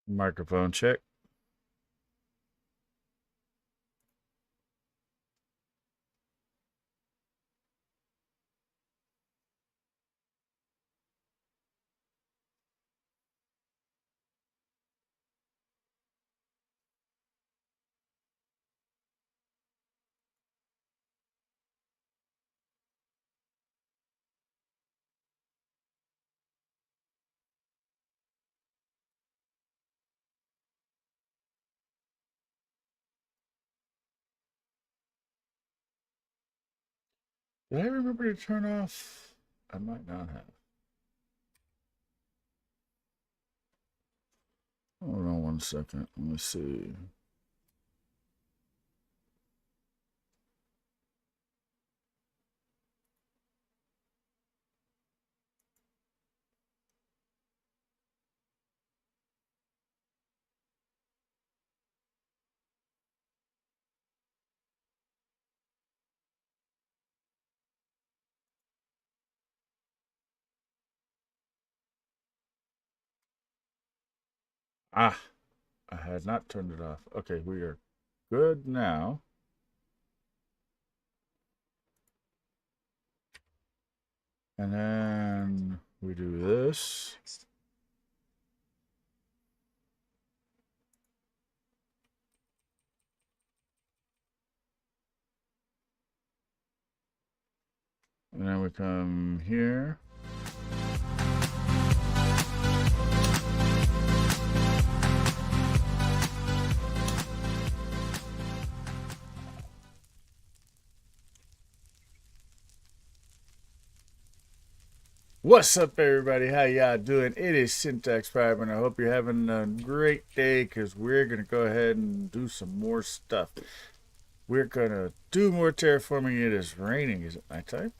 Microphone check. Did I remember to turn off? I might not have. Hold on one second. Let me see. Ah, I had not turned it off. Okay, we are good now. And then we do this. And then we come here. What's up, everybody? How y'all doing? It is Syntax Prime, and I hope you're having a great day because we're going to go ahead and do some more stuff. We're going to do more terraforming. It is raining. Is it nighttime?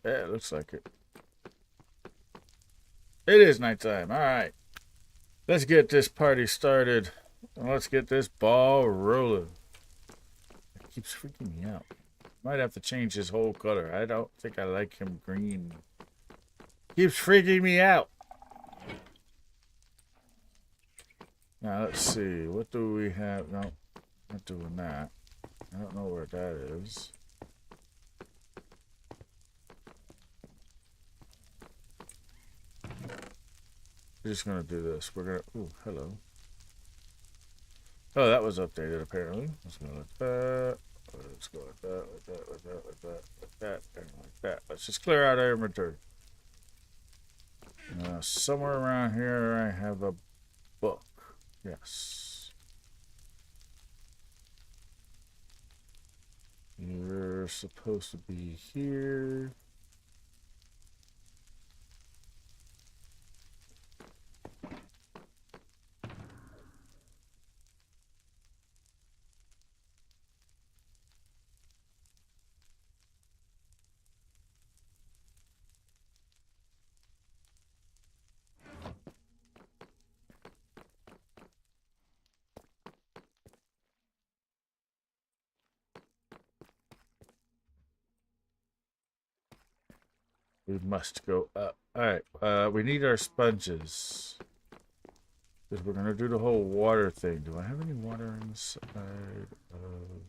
Yeah, it looks like it. It is nighttime. All right. Let's get this party started. And let's get this ball rolling. It keeps freaking me out. Might have to change his whole color. I don't think I like him green. Keeps freaking me out. Now, let's see. What do we have? No, not doing that. I don't know where that is. We're just going to do this. We're going to... Ooh, hello. Oh, that was updated, apparently. Let's go like that. Let's go like that, like that, like that, like that, like that, and like that. Let's just clear out our inventory. Somewhere around here, I have a book. Yes. You're supposed to be here. We must go up. All right. We need our sponges. Because we're going to do the whole water thing. Do I have any water inside of...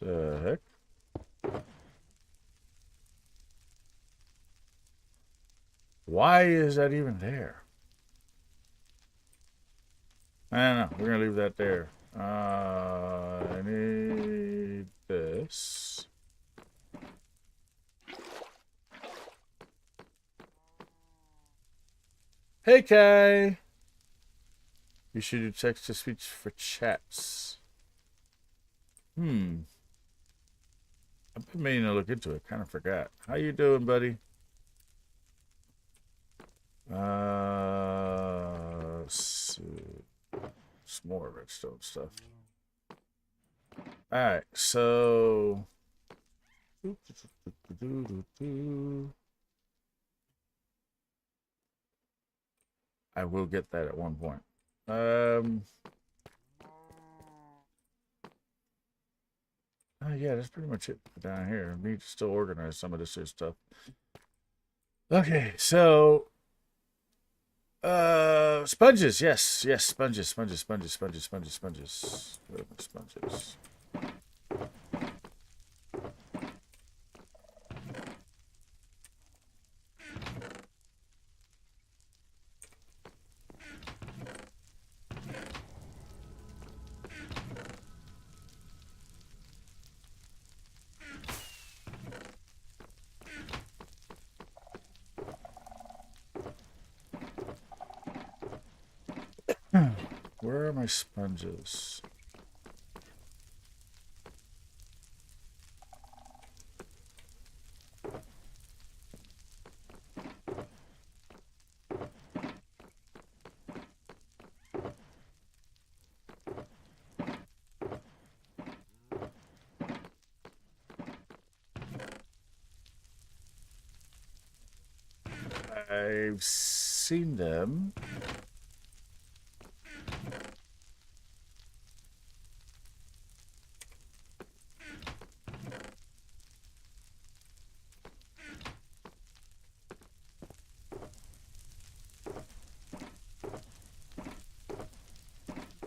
The heck? Why is that even there? I don't know. We're going to leave that there. I need this. Hey, Kai. You should do text-to-speech for chats. I've been meaning to look into it. Kind of forgot. How you doing, buddy? Let's see. Some more redstone stuff. Alright, so... I will get that at one point. Yeah, that's pretty much it down here. I need to still organize some of this here stuff. Okay, so sponges, yes, sponges. Where are my sponges? Where are my sponges? I've seen them.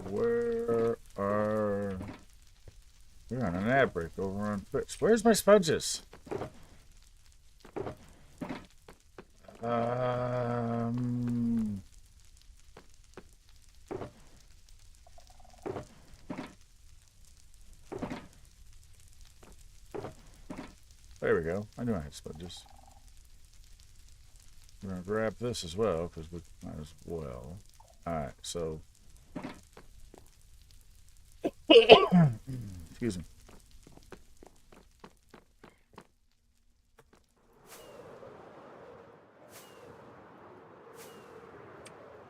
Where are... We're on an ad break over on Twitch. Where's my sponges? There we go. I knew I had sponges. We're going to grab this as well, because we might as well. Alright, so... Excuse me.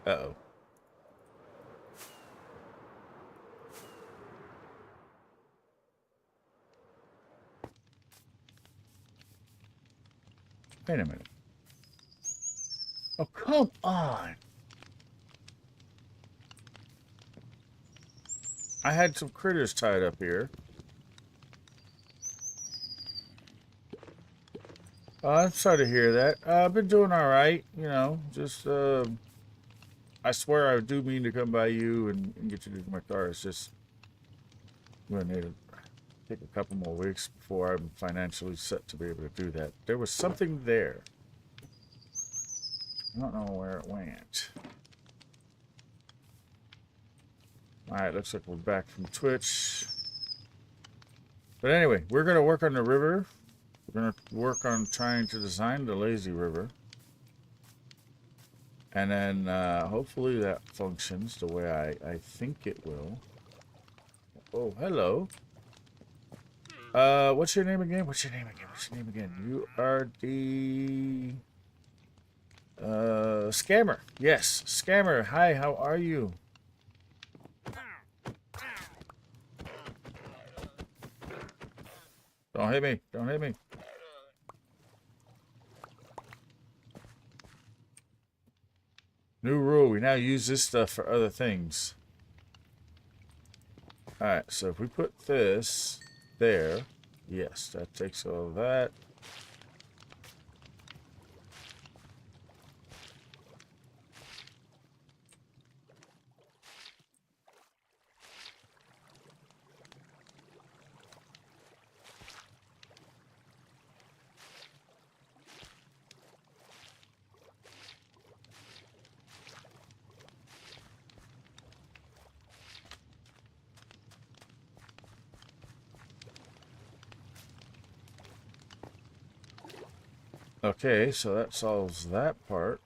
Uh-oh. Wait a minute. Oh, come on. I had some critters tied up here. I'm sorry to hear that. I've been doing all right, you know, just, I swear I do mean to come by you and get you to my car. It's just, I'm going to need to take a couple more weeks before I'm financially set to be able to do that. There was something there. I don't know where it went. Alright, looks like we're back from Twitch. But anyway, we're going to work on the river. We're going to work on trying to design the lazy river. And then hopefully that functions the way I think it will. Oh, hello. What's your name again? What's your name again? You are the... Scammer. Yes, Scammer. Hi, how are you? Don't hit me. Don't hit me. New rule. We now use this stuff for other things. Alright, so if we put this there, yes, that takes all of that. Okay, so that solves that part.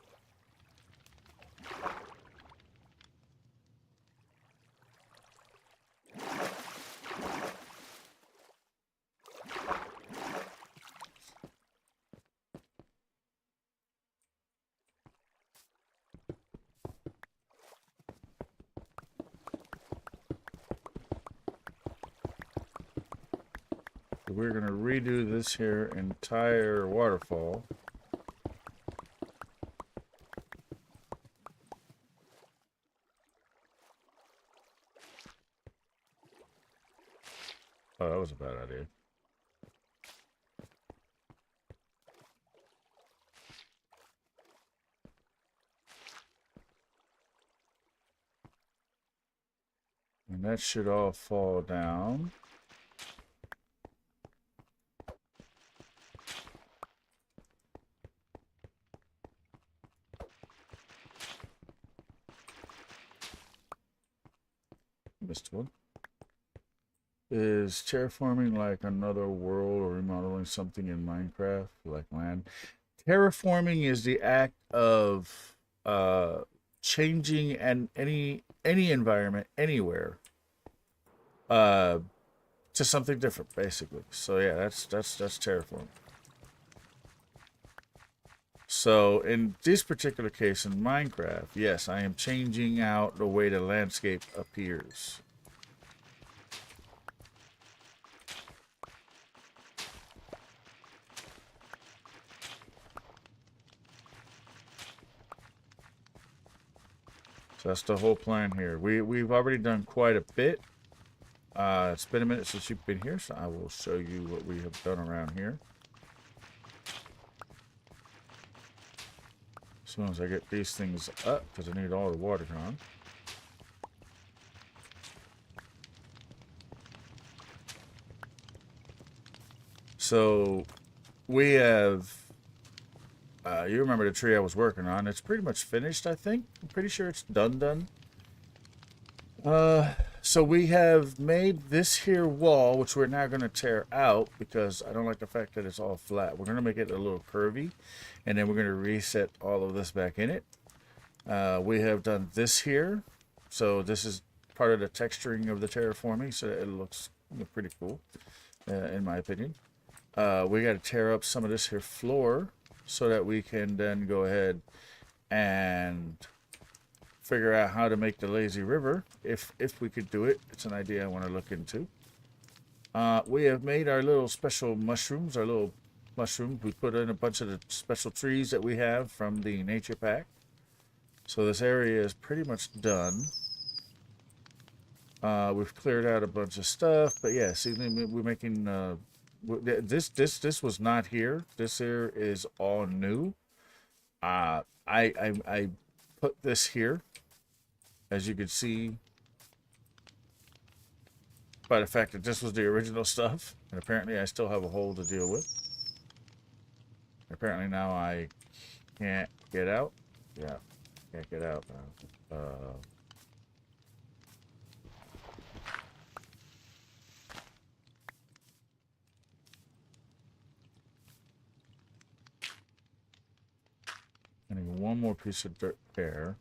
We're going to redo this here entire waterfall. Oh, that was a bad idea. And that should all fall down. Missed one. Is terraforming like another world or remodeling something in Minecraft, like land? Terraforming is the act of changing any environment anywhere uh, to something different, basically. So yeah, that's terraforming. So in this particular case in Minecraft, yes, I am changing out the way the landscape appears. So that's the whole plan here. We've already done quite a bit. It's been a minute since you've been here, so I will show you what we have done around here. As soon as I get these things up, because I need all the water gone. So we have, you remember the tree I was working on. It's pretty much finished, I think. I'm pretty sure it's done. So we have made this here wall, which we're now going to tear out because I don't like the fact that it's all flat. We're going to make it a little curvy, and then we're going to reset all of this back in it. We have done this here. So this is part of the texturing of the terraforming, so it looks pretty cool, in my opinion. We got to tear up some of this here floor so that we can then go ahead and figure out how to make the lazy river. If we could do it, it's an idea I want to look into. We have made our little special mushrooms, we put in a bunch of the special trees that we have from the nature pack. So this area is pretty much done. We've cleared out a bunch of stuff, but yeah, see, we're making this was not here. This here is all new. I put this here, as you can see, by the fact that this was the original stuff, and apparently I still have a hole to deal with. Apparently now I can't get out. Yeah, can't get out now. I need one more piece of dirt there.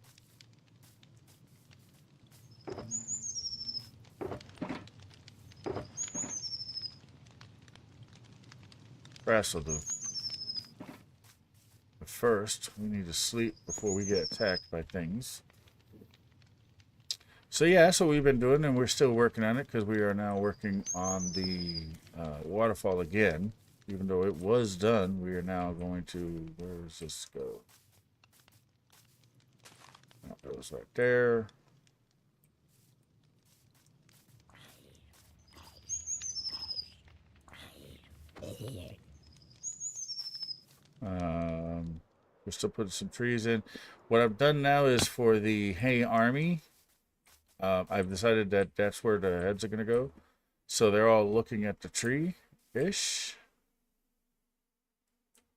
Grass will do. But first, we need to sleep before we get attacked by things. So yeah, that's what we've been doing, and we're still working on it because we are now working on the waterfall again. Even though it was done, we are now going to... Where does this go? Oh, it goes right there. We're still putting some trees in. What I've done now is for the hay army, I've decided that that's where the heads are going to go. So they're all looking at the tree-ish,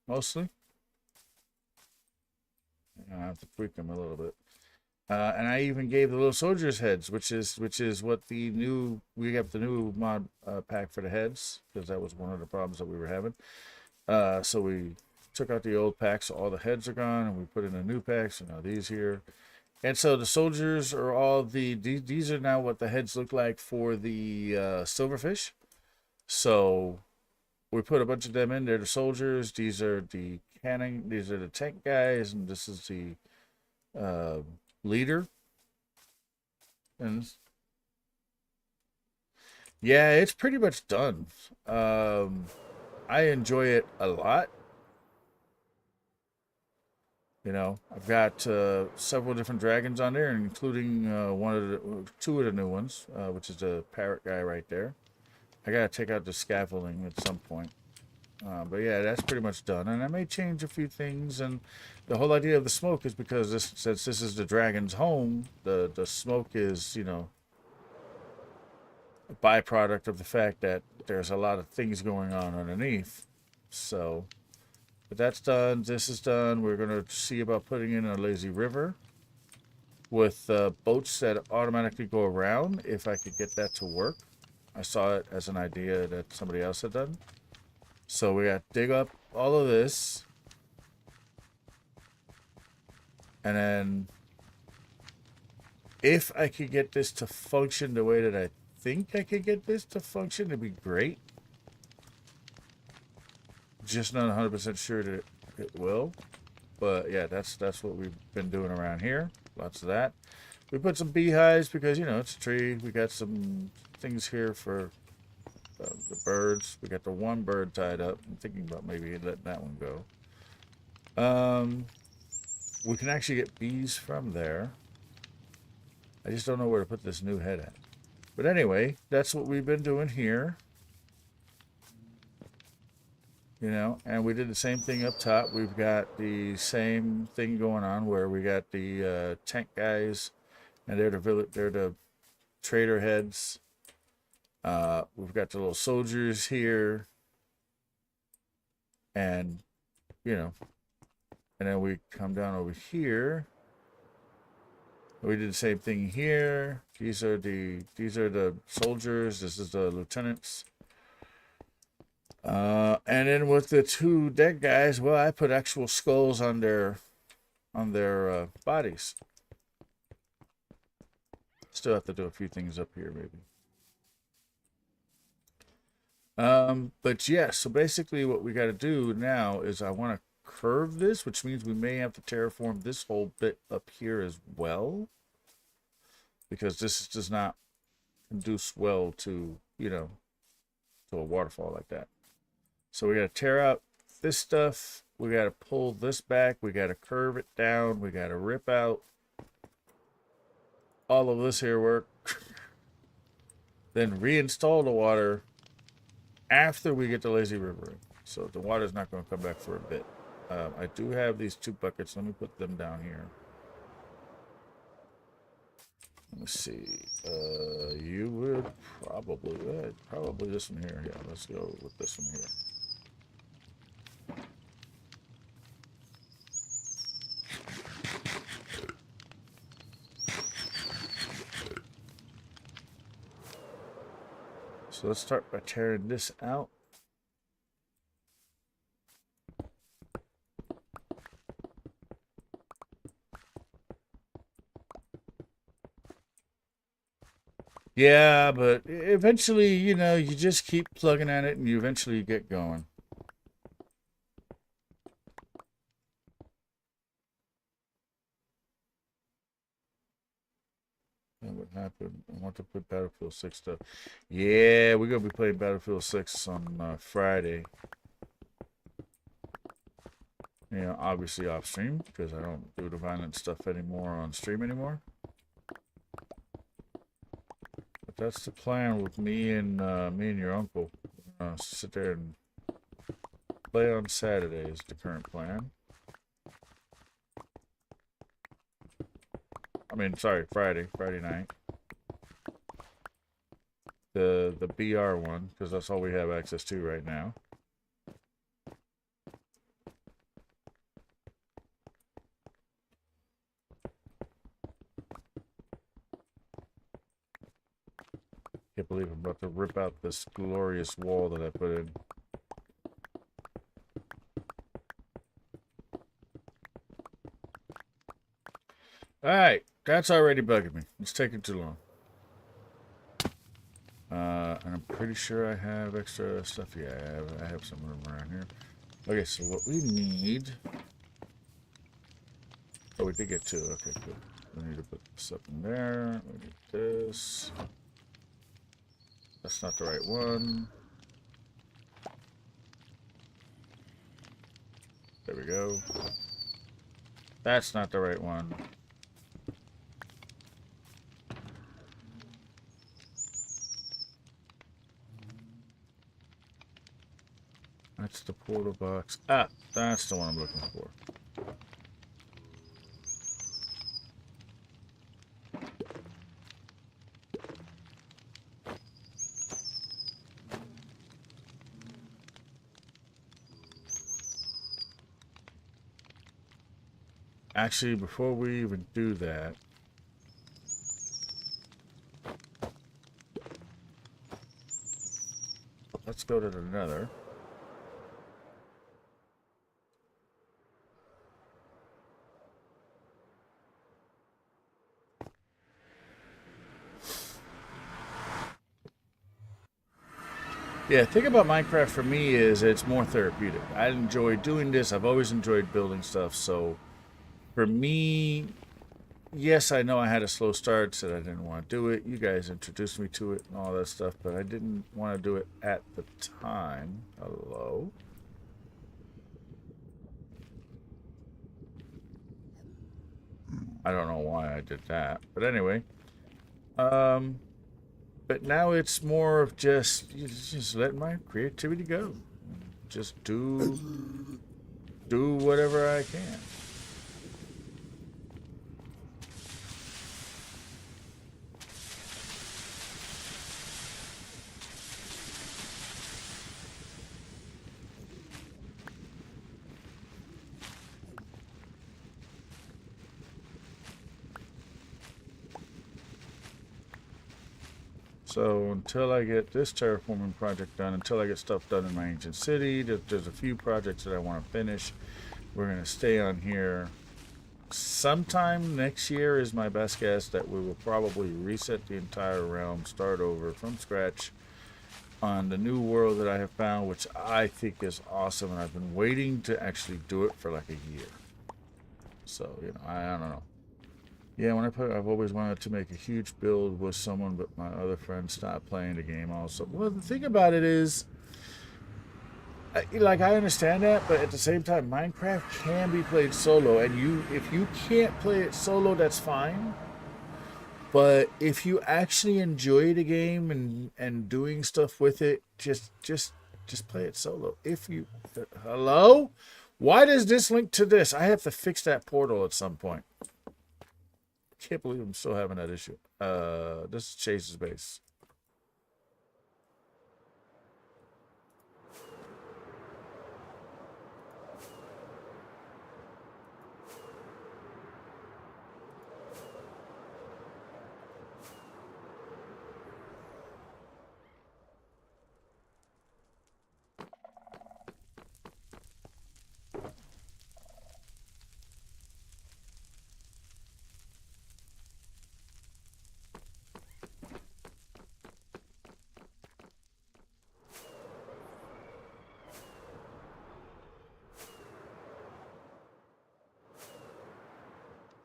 mostly. I have to tweak them a little bit. And I even gave the little soldiers heads, which is what the new, we got the new mod pack for the heads, because that was one of the problems that we were having. So we took out the old pack, so all the heads are gone, and we put in a new pack, so now these here. And so the soldiers are all these are now what the heads look like for the silverfish. So we put a bunch of them in there, the soldiers. These are the cannon, these are the tank guys, and this is the leader. And yeah, it's pretty much done. I enjoy it a lot. You know, I've got several different dragons on there, including two of the new ones, which is the parrot guy right there. I gotta take out the scaffolding at some point. But yeah, that's pretty much done. And I may change a few things. And the whole idea of the smoke is because since this is the dragon's home, the smoke is, you know, a byproduct of the fact that there's a lot of things going on underneath. So, but that's done. This is done. We're going to see about putting in a lazy river with boats that automatically go around, if I could get that to work. I saw it as an idea that somebody else had done. So we got to dig up all of this. And then if I could get this to function the way that I think I could get this to function, it'd be great. Just not 100% sure that it will. But yeah, that's what we've been doing around here. Lots of that. We put some beehives because, you know, it's a tree. We got some things here for the birds. We got the one bird tied up. I'm thinking about maybe letting that one go. We can actually get bees from there. I just don't know where to put this new head at. But anyway, that's what we've been doing here. You know, and we did the same thing up top. We've got the same thing going on where we got the tank guys, and they're the trader heads. We've got the little soldiers here, and you know, and then we come down over here. We did the same thing here. These are the soldiers. This is the lieutenants. And then with the two dead guys, well, I put actual skulls on their bodies. Still have to do a few things up here, maybe. But yeah, so basically what we got to do now is I want to curve this, which means we may have to terraform this whole bit up here as well, because this does not conduce well to, you know, to a waterfall like that. So we got to tear out this stuff. We got to pull this back. We got to curve it down. We got to rip out all of this here work. Then reinstall the water after we get the lazy river in. So the water's not going to come back for a bit. I do have these 2 buckets. Let me put them down here. Let me see. You would probably this one here. Yeah, let's go with this one here. So let's start by tearing this out. Yeah, but eventually, you know, you just keep plugging at it and you eventually get going. What happened? I want to put Battlefield 6 stuff. Yeah, we're going to be playing Battlefield 6 on Friday. You know, obviously off stream because I don't do the violent stuff anymore on stream anymore. But that's the plan with me and your uncle. Sit there and play on Saturday is the current plan. I mean, sorry, Friday night. The BR one, because that's all we have access to right now. Can't believe I'm about to rip out this glorious wall that I put in. Alright, that's already bugging me. It's taking too long. And I'm pretty sure I have extra stuff. Yeah, I have some room around here. Okay, so what we need... Oh, we did get 2. Okay, good. We need to put this up in there. We need this. That's not the right one. There we go. That's not the right one. That's the portal box. Ah, that's the one I'm looking for. Actually, before we even do that, let's go to the nether. Yeah, the thing about Minecraft for me is it's more therapeutic. I enjoy doing this. I've always enjoyed building stuff. So for me, yes, I know I had a slow start, said I didn't want to do it. You guys introduced me to it and all that stuff, but I didn't want to do it at the time. Hello? I don't know why I did that. But anyway, but now it's more of just let my creativity go. Just do whatever I can. So until I get this terraforming project done, until I get stuff done in my ancient city, there's a few projects that I want to finish. We're going to stay on here. Sometime next year is my best guess that we will probably reset the entire realm, start over from scratch on the new world that I have found, which I think is awesome, and I've been waiting to actually do it for like a year. So, you know, I don't know. Yeah, I've always wanted to make a huge build with someone, but my other friends stopped playing the game also. Well, the thing about it is, like, I understand that, but at the same time, Minecraft can be played solo, and if you can't play it solo, that's fine. But if you actually enjoy the game and doing stuff with it, just play it solo. If you hello, why does this link to this? I have to fix that portal at some point. Can't believe I'm still having that issue. This is Chase's base.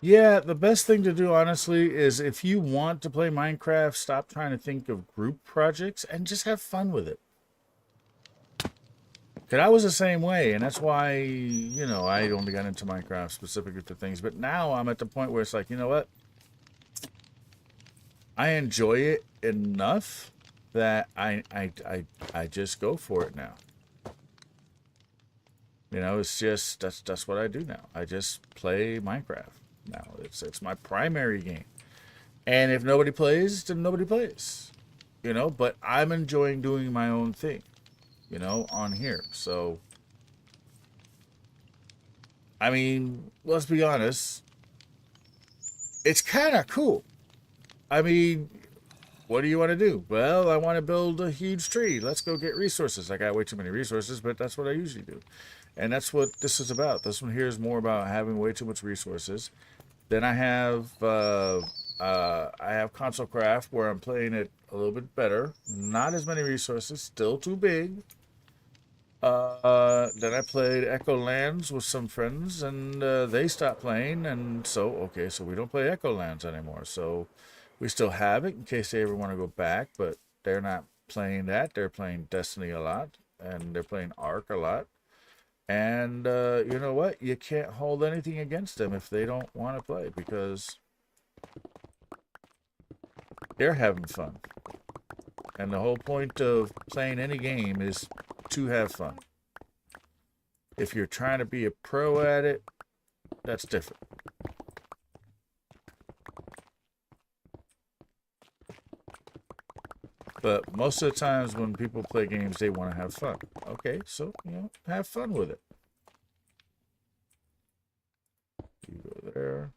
Yeah, the best thing to do, honestly, is if you want to play Minecraft, stop trying to think of group projects and just have fun with it. Because I was the same way, and that's why, you know, I only got into Minecraft specifically for things. But now I'm at the point where it's like, you know what? I enjoy it enough that I just go for it now. You know, it's just that's what I do now. I just play Minecraft now. It's my primary game. And if nobody plays, then nobody plays. You know, but I'm enjoying doing my own thing, you know, on here. So I mean, let's be honest, it's kind of cool. I mean, what do you want to do? Well, I want to build a huge tree. Let's go get resources. I got way too many resources, but that's what I usually do. And that's what this is about. This one here is more about having way too much resources. Then I have console craft where I'm playing it a little bit better. Not as many resources, still too big. Then I played Echo Lands with some friends, and they stopped playing, and so okay, so we don't play Echo Lands anymore. So we still have it in case they ever want to go back, but they're not playing that. They're playing Destiny a lot, and they're playing Ark a lot. And you know what? You can't hold anything against them if they don't want to play because they're having fun. And the whole point of playing any game is to have fun. If you're trying to be a pro at it, that's different. But most of the times when people play games, they want to have fun. Okay, so, have fun with it. You go there.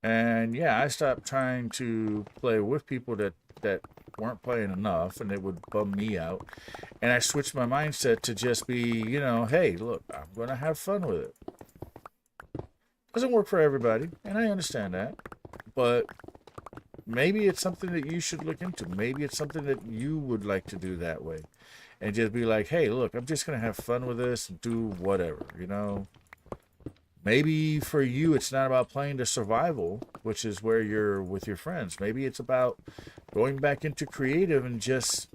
And yeah, I stopped trying to play with people that weren't playing enough, and it would bum me out. And I switched my mindset to just be, hey, look, I'm going to have fun with it. Doesn't work for everybody, and I understand that. But maybe it's something that you should look into. Maybe it's something that you would like to do that way. And just be like, hey, look, I'm just going to have fun with this and do whatever, Maybe for you, it's not about playing the survival, which is where you're with your friends. Maybe it's about going back into creative and just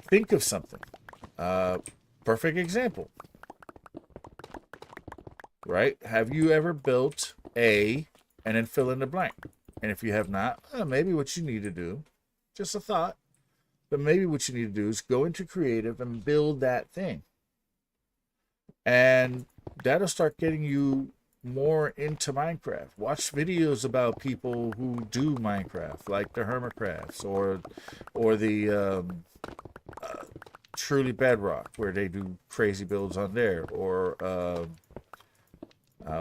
think of something. Perfect example, right? Have you ever built and then fill in the blank? And if you have not, maybe what you need to do, just a thought, but maybe what you need to do is go into creative and build that thing. And that'll start getting you more into Minecraft. Watch videos about people who do Minecraft, like the Hermitcrafts or the Truly Bedrock, where they do crazy builds on there, or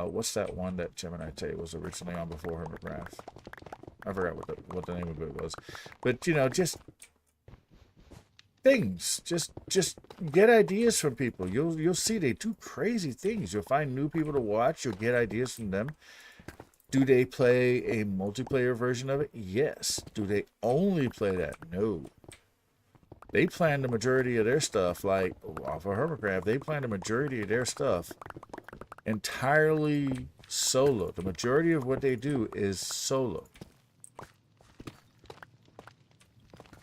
what's that one that Gemini Tay was originally on before Hermitcraft? I forgot what the name of it was, but just things. Just get ideas from people. You'll see they do crazy things. You'll find new people to watch. You'll get ideas from them. Do they play a multiplayer version of it? Yes. Do they only play that? No. They plan the majority of their stuff, like off of Hermitcraft, they plan the majority of their stuff entirely solo. The majority of what they do is solo.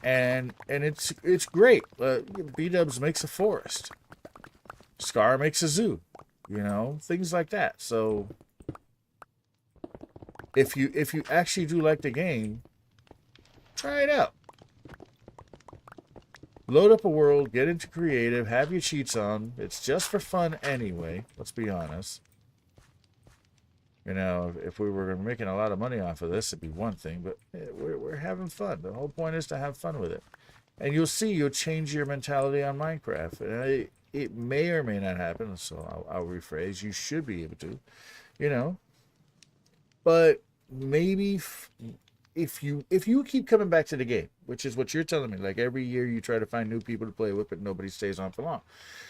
And it's great. B-Dubs makes a forest. Scar makes a zoo. Things like that. So if you actually do like the game, try it out. Load up a world, get into creative, have your cheats on. It's just for fun anyway, let's be honest. If we were making a lot of money off of this, it'd be one thing, but we're having fun. The whole point is to have fun with it. And you'll see, you'll change your mentality on Minecraft. And it may or may not happen, so I'll rephrase. You should be able to, But maybe if you keep coming back to the game, which is what you're telling me, like every year you try to find new people to play with, but nobody stays on for long.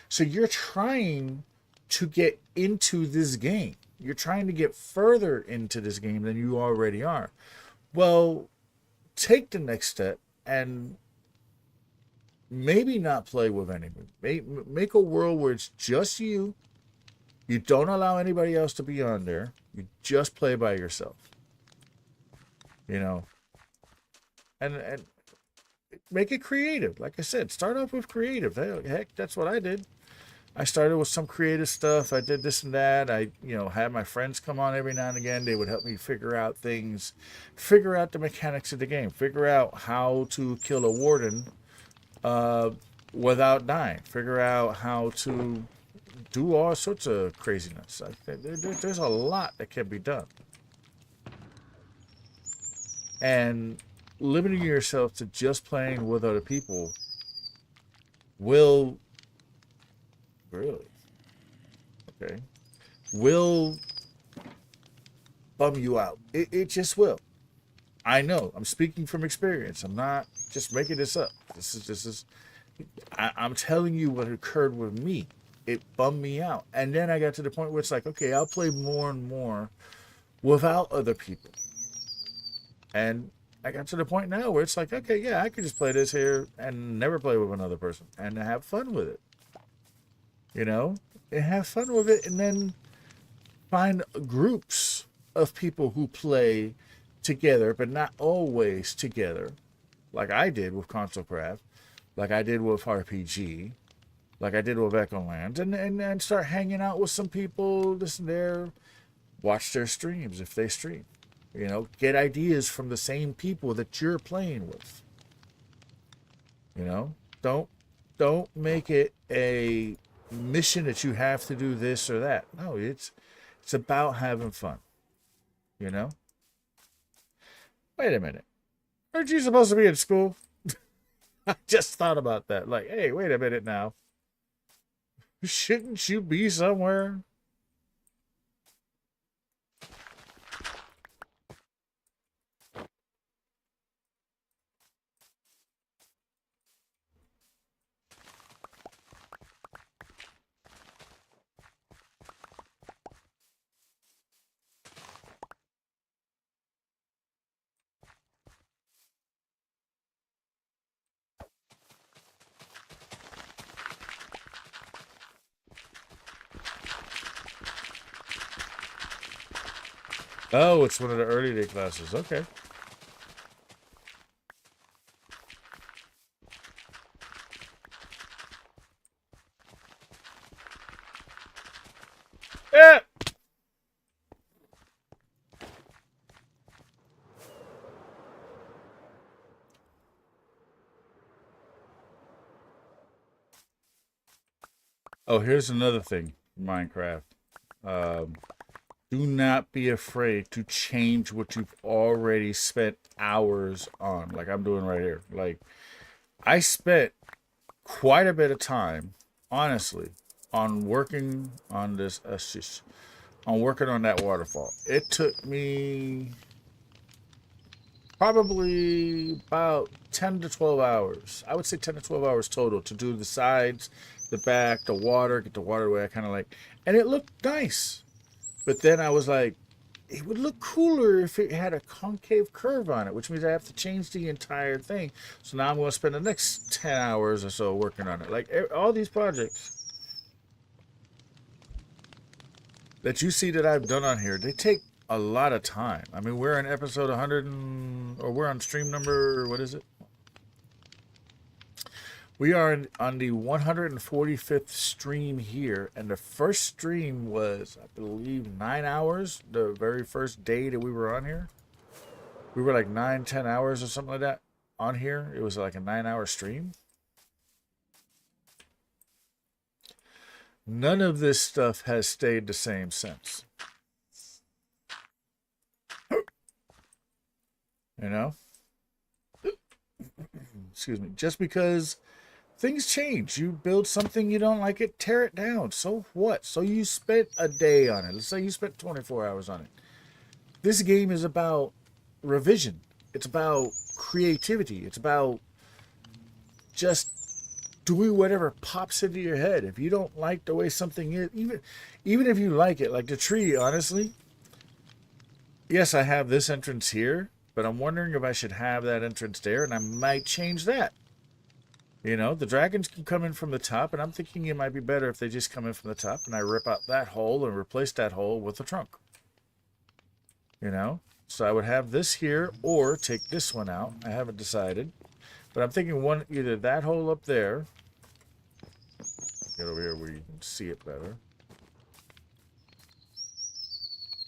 So you're trying to get into this game. You're trying to get further into this game than you already are. Well, take the next step and maybe not play with anyone. Make a world where it's just you. You don't allow anybody else to be on there. You just play by yourself. And make it creative. Like I said, start off with creative. Heck, that's what I did. I started with some creative stuff. I did this and that. I, had my friends come on every now and again. They would help me figure out things, figure out the mechanics of the game, figure out how to kill a warden without dying, figure out how to do all sorts of craziness. There's a lot that can be done. And limiting yourself to just playing with other people will bum you out. It just will. I know. I'm speaking from experience. I'm not just making this up. I'm telling you what occurred with me. It bummed me out. And then I got to the point where it's like, okay, I'll play more and more without other people. And I got to the point now where it's like, okay, yeah, I could just play this here and never play with another person and have fun with it. And have fun with it, and then find groups of people who play together, but not always together, like I did with ConsoleCraft, like I did with RPG, like I did with Echoland, and start hanging out with some people, this and there, watch their streams if they stream. Get ideas from the same people that you're playing with. Don't make it a mission that you have to do this or that. No, it's about having fun. You know? Wait a minute. Aren't you supposed to be in school? I just thought about that. Like, hey, wait a minute now. Shouldn't you be somewhere? Oh, it's one of the early day classes. Okay. Yeah. Oh, here's another thing, Minecraft. Um, do not be afraid to change what you've already spent hours on, like I'm doing right here. Like, I spent quite a bit of time, honestly, on working on this, on working on that waterfall. It took me probably about 10 to 12 hours. I would say 10 to 12 hours total to do the sides, the back, the water, get the water away. I kind of like, and it looked nice. But then I was like, it would look cooler if it had a concave curve on it, which means I have to change the entire thing. So now I'm going to spend the next 10 hours or so working on it. Like all these projects that you see that I've done on here, they take a lot of time. I mean, we're in episode 100 or we're on stream number, what is it? We are on the 145th stream here, and the first stream was, I believe, 9 hours. The very first day that we were on here, we were like 9-10 hours or something like that on here. It was like a 9-hour stream. None of this stuff has stayed the same since. You know? Excuse me. Just because things change. You build something, you don't like it, tear it down. So what? So you spent a day on it. Let's say you spent 24 hours on it. This game is about revision. It's about creativity. It's about just doing whatever pops into your head. If you don't like the way something is, even if you like it, like the tree, honestly, yes, I have this entrance here, but I'm wondering if I should have that entrance there, and I might change that. You know, the dragons can come in from the top, and I'm thinking it might be better if they just come in from the top and I rip out that hole and replace that hole with a trunk. You know? So I would have this here or take this one out. I haven't decided. But I'm thinking either that hole up there. Get over here where you can see it better.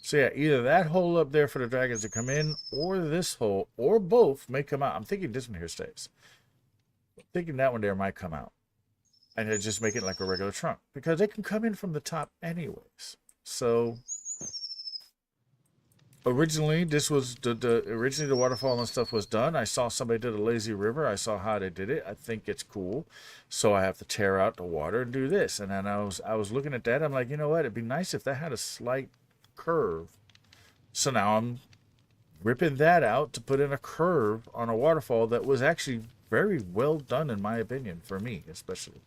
So yeah, either that hole up there for the dragons to come in, or this hole, or both may come out. I'm thinking this one here stays. Thinking that one there might come out and just make it like a regular trunk because they can come in from the top anyways. So originally this was originally the waterfall and stuff was done. I saw somebody did a lazy river. I saw how they did it. I think it's cool. So I have to tear out the water and do this. And then I was looking at that. I'm like, you know what? It'd be nice if that had a slight curve. So now I'm ripping that out to put in a curve on a waterfall that was actually very well done, in my opinion, for me, especially.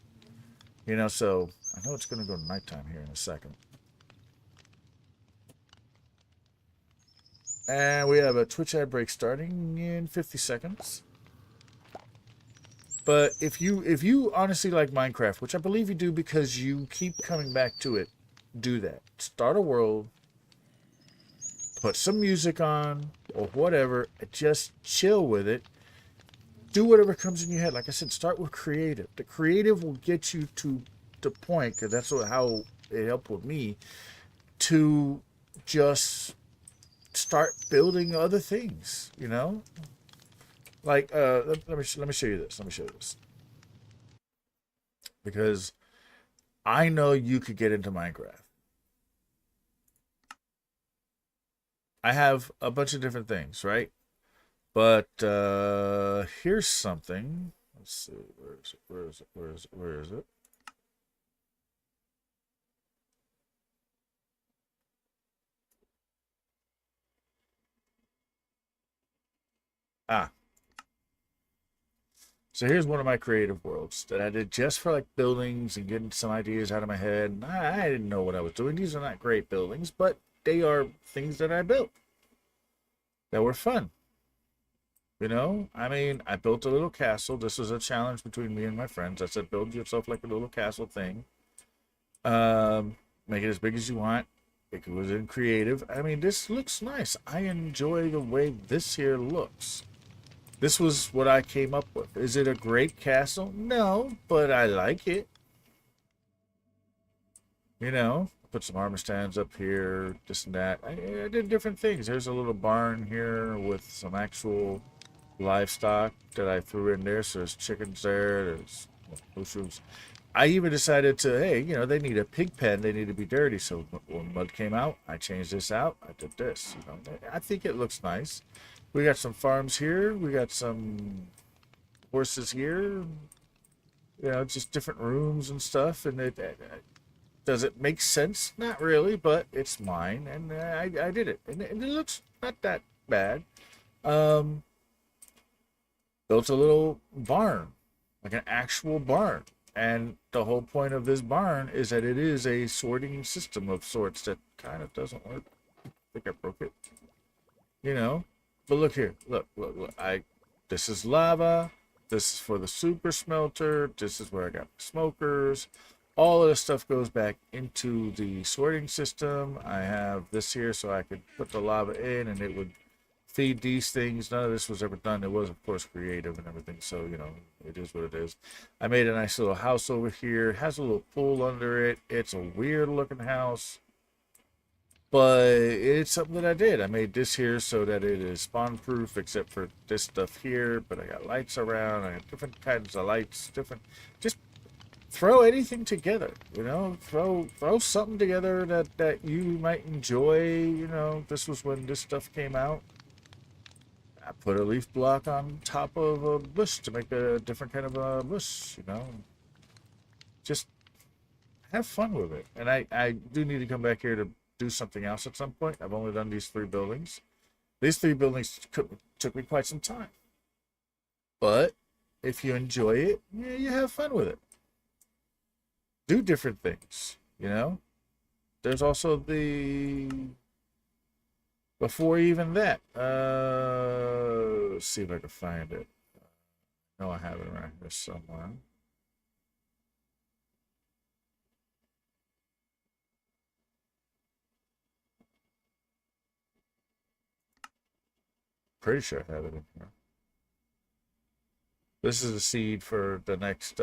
You know, so I know it's going to go nighttime here in a second. And we have a Twitch ad break starting in 50 seconds. But if you honestly like Minecraft, which I believe you do because you keep coming back to it, do that. Start a world, put some music on, or whatever, just chill with it. Do whatever comes in your head. Like I said, start with creative. The creative will get you to the point, because that's how it helped with me, to just start building other things, you know? Like, let me show you this. Let me show you this. Because I know you could get into Minecraft. I have a bunch of different things, right? But here's something. Let's see. Where is it? Where is it? Where is it? Where is it? Ah, so here's one of my creative worlds that I did just for like buildings and getting some ideas out of my head. And I didn't know what I was doing. These are not great buildings, but they are things that I built that were fun. You know, I mean, I built a little castle. This was a challenge between me and my friends. I said, build yourself like a little castle thing. Make it as big as you want. It was in creative. I mean, this looks nice. I enjoy the way this here looks. This was what I came up with. Is it a great castle? No, but I like it. You know, put some armor stands up here, this and that. I did different things. There's a little barn here with some actual livestock that I threw in there. So there's chickens there. There's mushrooms. I even decided to, hey, you know, they need a pig pen. They need to be dirty. So when mud came out, I changed this out. I did this. You know, I think it looks nice. We got some farms here. We got some horses here. You know, just different rooms and stuff. And does it make sense? Not really, but it's mine, and I did it, and it looks not that bad. Um, Built a little barn, like an actual barn. And the whole point of this barn is that it is a sorting system of sorts that kind of doesn't work. I think I broke it. You know? But look here. Look, look, look. This is lava. This is for the super smelter. This is where I got smokers. All of this stuff goes back into the sorting system. I have this here so I could put the lava in and it would feed these things. None of this was ever done. It was, of course, creative and everything. So, you know, it is what it is. I made a nice little house over here. It has a little pool under it. It's a weird looking house, but it's something that I did. I made this here so that it is spawn proof except for this stuff here. But I got lights around. I got different kinds of lights, different, just throw anything together, you know, throw something together that you might enjoy. You know, this was when this stuff came out. I put a leaf block on top of a bush to make a different kind of a bush, you know. Just have fun with it. And I do need to come back here to do something else at some point. I've only done these 3 buildings. These 3 buildings took me quite some time. But if you enjoy it, yeah, you have fun with it. Do different things, you know. There's also the before even that. Let's see if I can find it. No, I have it around here somewhere. Pretty sure I have it in here. This is a seed for the next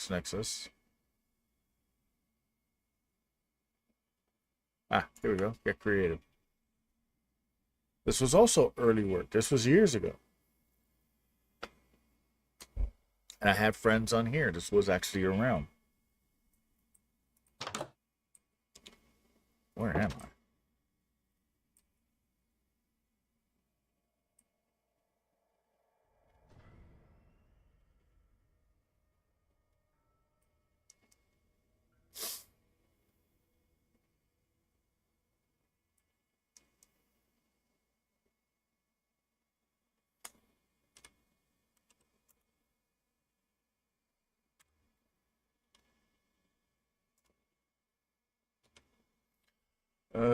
Nexus. Ah, here we go. Get creative. This was also early work. This was years ago. And I had friends on here. This was actually around. Where am I?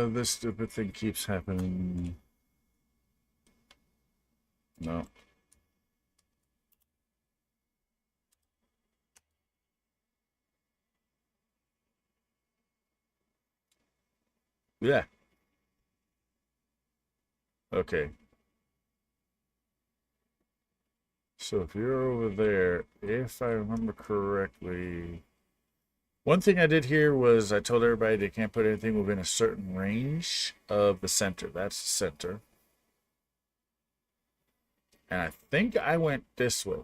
This stupid thing keeps happening. No. Yeah. Okay. So if you're over there, if I remember correctly, one thing I did here was I told everybody they can't put anything within a certain range of the center. That's the center. And I think I went this way.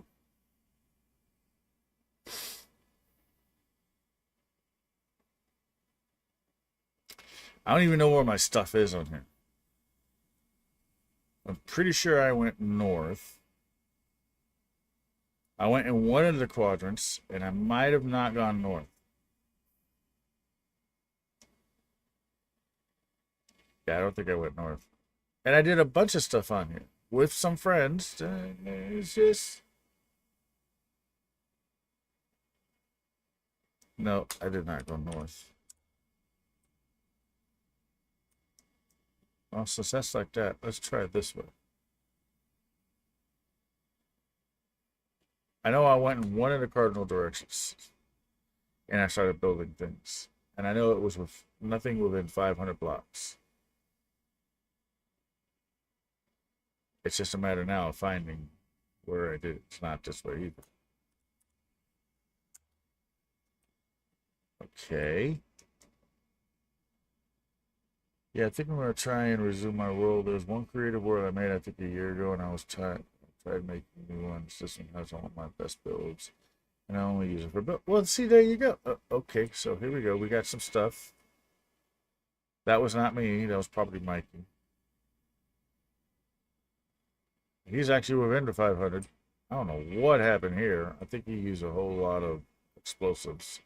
I don't even know where my stuff is on here. I'm pretty sure I went north. I went in one of the quadrants, and I might have not gone north. Yeah, I don't think I went north. And I did a bunch of stuff on here with some friends. It's just... No, I did not go north. Well, since that's like that, let's try it this way. I know I went in one of the cardinal directions, and I started building things. And I know it was with nothing within 500 blocks. It's just a matter now of finding where I did it. It's not this way either. Okay. Yeah, I think I'm going to try and resume my world. There's one creative world I made, I think, a year ago, and I was trying making new ones. This one has all my best builds, and I only use it for build. Well, see, there you go. Okay, so here we go. We got some stuff. That was not me. That was probably Mikey. He's actually within the 500. I don't know what happened here. I think he used a whole lot of explosives.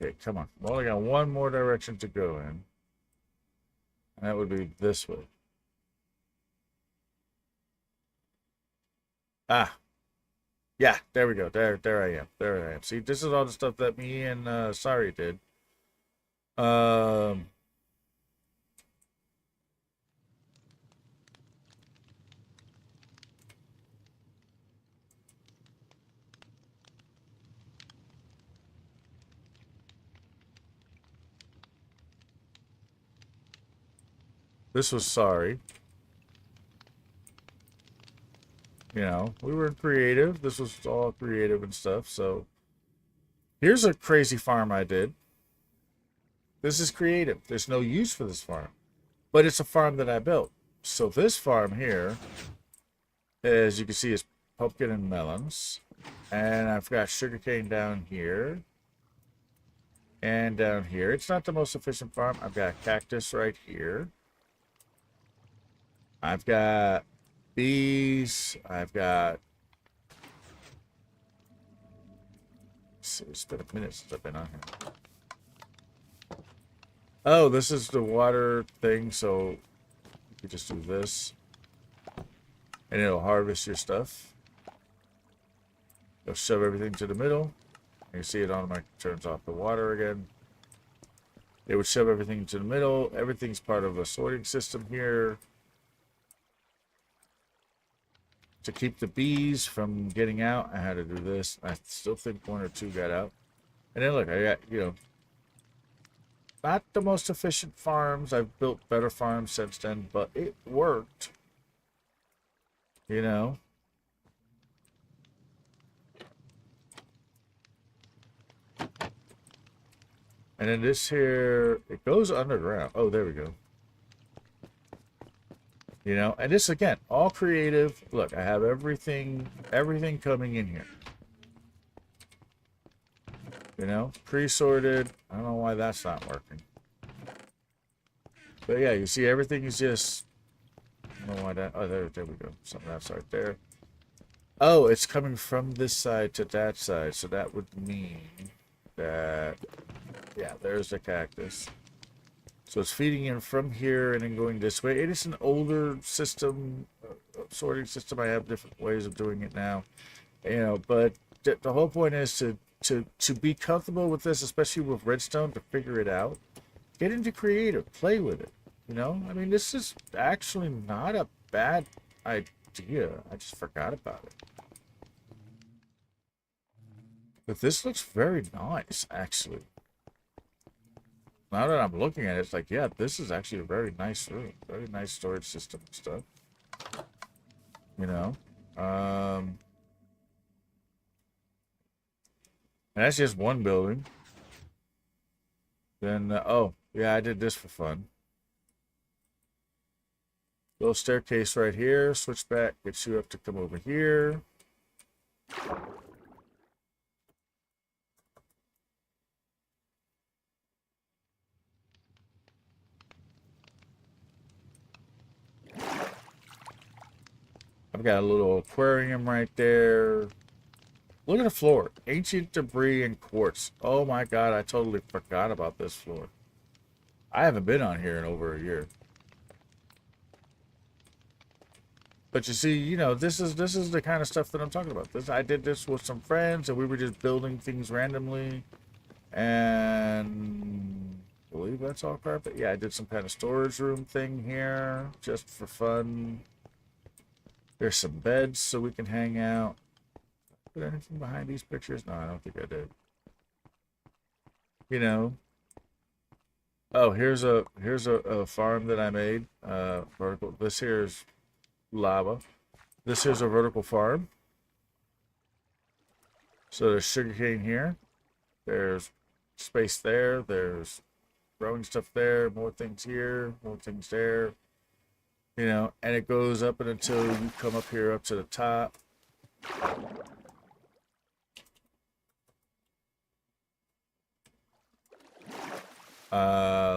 Okay, come on. Well, I got one more direction to go in. And that would be this way. Ah. Yeah, there we go. There I am. There I am. See, this is all the stuff that me and Sorry did. This was Sorry. You know, we were creative. This was all creative and stuff. So here's a crazy farm I did. This is creative. There's no use for this farm, but it's a farm that I built. So this farm here, as you can see, is pumpkin and melons. And I've got sugarcane down here and down here. It's not the most efficient farm. I've got cactus right here. I've got bees. I've got... It's been a minute since I've been on here. Oh, this is the water thing, so you just do this. And it'll harvest your stuff. It'll shove everything to the middle. You see it automatically turns off the water again. It would shove everything to the middle. Everything's part of a sorting system here. To keep the bees from getting out, I had to do this. I still think one or two got out. And then look, I got, you know, not the most efficient farms. I've built better farms since then, but it worked. You know. And then this here, it goes underground. Oh, there we go. You know, and this again, all creative. Look, I have everything coming in here. You know, pre-sorted. I don't know why that's not working. But yeah, you see everything is just... I don't know why that... Oh, there we go. Something else right there. Oh, it's coming from this side to that side. So that would mean that... Yeah, there's the cactus. So it's feeding in from here and then going this way. It is an older system, sorting system. I have different ways of doing it now. You know, but the whole point is to be comfortable with this, especially with redstone, to figure it out. Get into creative, play with it. You know, I mean, this is actually not a bad idea. I just forgot about it. But this looks very nice, actually. Now that I'm looking at it, it's like, yeah, this is actually a very nice room. Very nice storage system and stuff. You know? And that's just one building. Then, oh, yeah, I did this for fun. Little staircase right here. Switch back, gets you up to come over here. I've got a little aquarium right there. Look at the floor. Ancient debris and quartz. Oh my god, I totally forgot about this floor. I haven't been on here in over a year. But you see, you know, this is the kind of stuff that I'm talking about. I did this with some friends, and we were just building things randomly. And I believe that's all carpet. Yeah, I did some kind of storage room thing here, just for fun. There's some beds so we can hang out. Put anything behind these pictures? No, I don't think I did. You know. Oh, here's a farm that I made. Vertical. This here is lava. This here's a vertical farm. So there's sugarcane here. There's space there. There's growing stuff there. More things here. More things there. You know, and it goes up and until you come up here up to the top.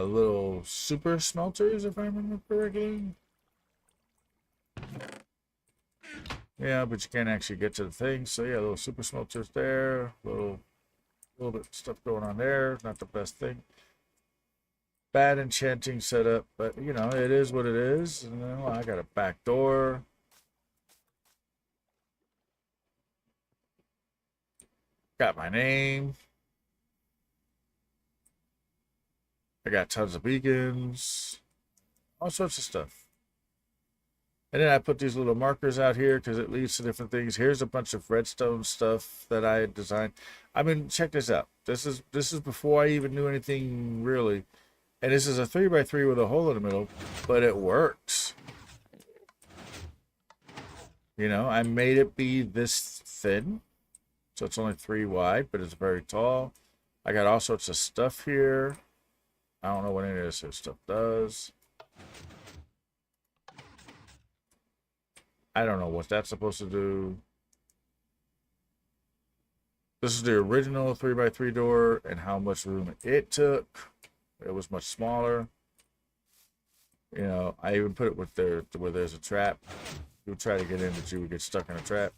Little super smelters, if I remember correctly. Yeah, but you can't actually get to the thing. So yeah, little super smelters there. Little bit of stuff going on there. Not the best thing. Bad enchanting setup, but you know, it is what it is. And then, well, I got a back door. Got my name. I got tons of beacons. All sorts of stuff. And then I put these little markers out here because it leads to different things. Here's a bunch of redstone stuff that I had designed. I mean, check this out. This is before I even knew anything really. And this is a 3x3 with a hole in the middle, but it works. You know, I made it be this thin. So it's only 3 wide, but it's very tall. I got all sorts of stuff here. I don't know what any of this stuff does. I don't know what that's supposed to do. This is the original 3x3 door and how much room it took. It was much smaller. You know, I even put it with where there's a trap. You would try to get in, but you would get stuck in a trap.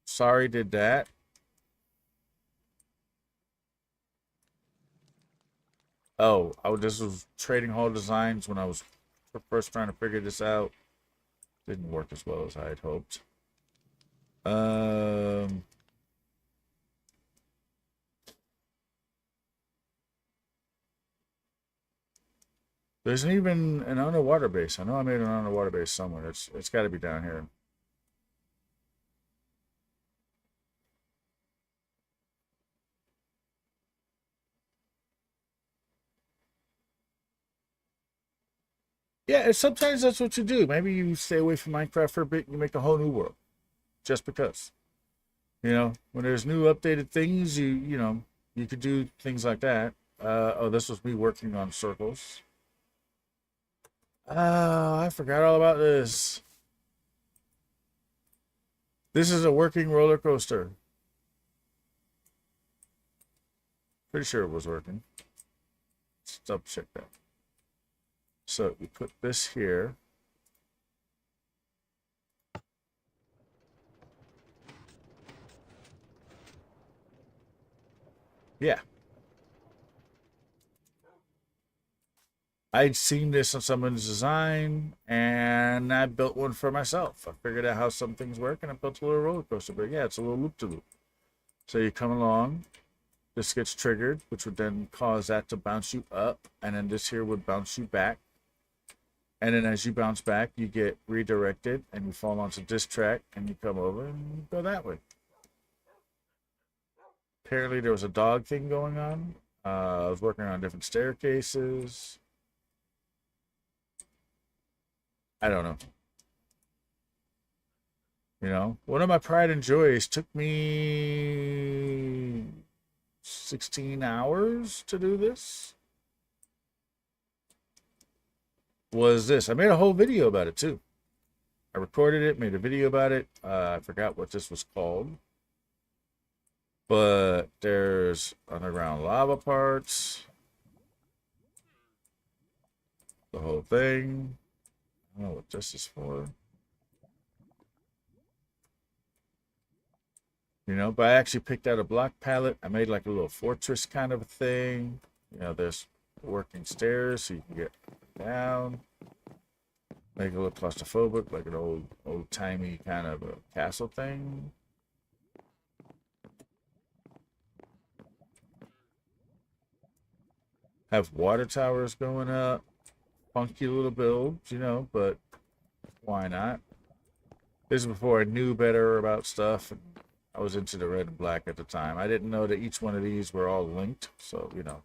Sorry, did that. Oh, this was trading hall designs when I was first trying to figure this out. Didn't work as well as I had hoped. There's even an underwater base. I know I made an underwater base somewhere. It's got to be down here. Yeah, sometimes that's what you do. Maybe you stay away from Minecraft for a bit and you make a whole new world. Just because. You know, when there's new updated things, you know, you could do things like that. Oh, this was me working on circles. Oh, I forgot all about this. This is a working roller coaster. Pretty sure it was working. Let's double check that. So you put this here. Yeah. I'd seen this on someone's design and I built one for myself. I figured out how some things work and I built a little roller coaster. But yeah, it's a little loop to loop. So you come along, this gets triggered, which would then cause that to bounce you up, and then this here would bounce you back. And then as you bounce back, you get redirected and you fall onto this track and you come over and you go that way. Apparently there was a dog thing going on. I was working on different staircases. I don't know. You know, one of my pride and joys took me 16 hours to do this. was this. I made a whole video about it too. I recorded it, made a video about it. I forgot what this was called. But there's underground lava parts. The whole thing. I don't know what this is for. You know, but I actually picked out a block palette. I made like a little fortress kind of a thing. You know, there's working stairs so you can get down. Make it look claustrophobic, like an old timey kind of a castle thing. Have water towers going up. Funky little builds, you know, but why not? This is before I knew better about stuff. And I was into the red and black at the time. I didn't know that each one of these were all linked. So, you know,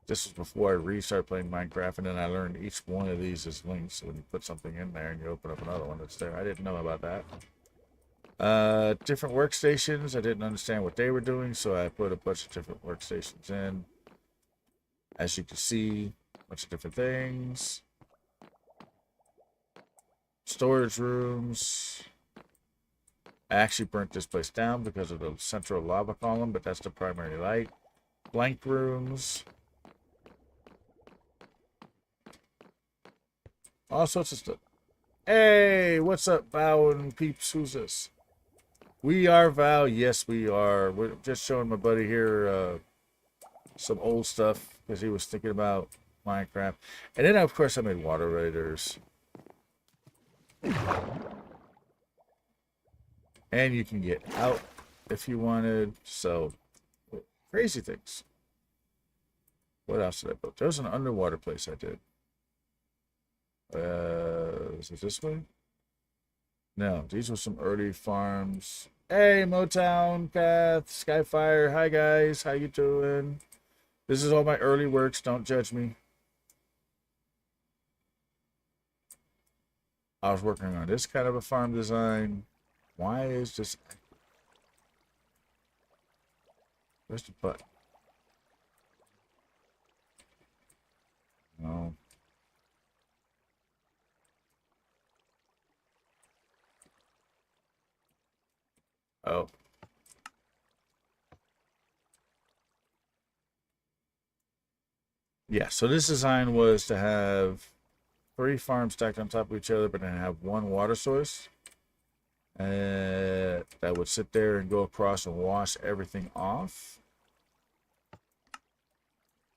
this was before I really started playing Minecraft. And then I learned each one of these is linked. So when you put something in there and you open up another one that's there. I didn't know about that. Different workstations. I didn't understand what they were doing. So I put a bunch of different workstations in. As you can see, a bunch of different things. Storage rooms. I actually burnt this place down because of the central lava column, but that's the primary light. Blank rooms. All sorts of stuff. Hey, what's up, Val and peeps? Who's this? We are Val. Yes, we are. We're just showing my buddy here some old stuff because he was thinking about Minecraft. And then, of course, I made water raiders. And you can get out if you wanted. So, crazy things. What else did I build? There was an underwater place I did. Is it this way? No, these were some early farms. Hey, Motown, Kath, Skyfire. Hi, guys. How you doing? This is all my early works. Don't judge me. I was working on this kind of a farm design. Why is this? Where's the button? No. Oh. Yeah, so this design was to have 3 farms stacked on top of each other, but then have one water source. That would sit there and go across and wash everything off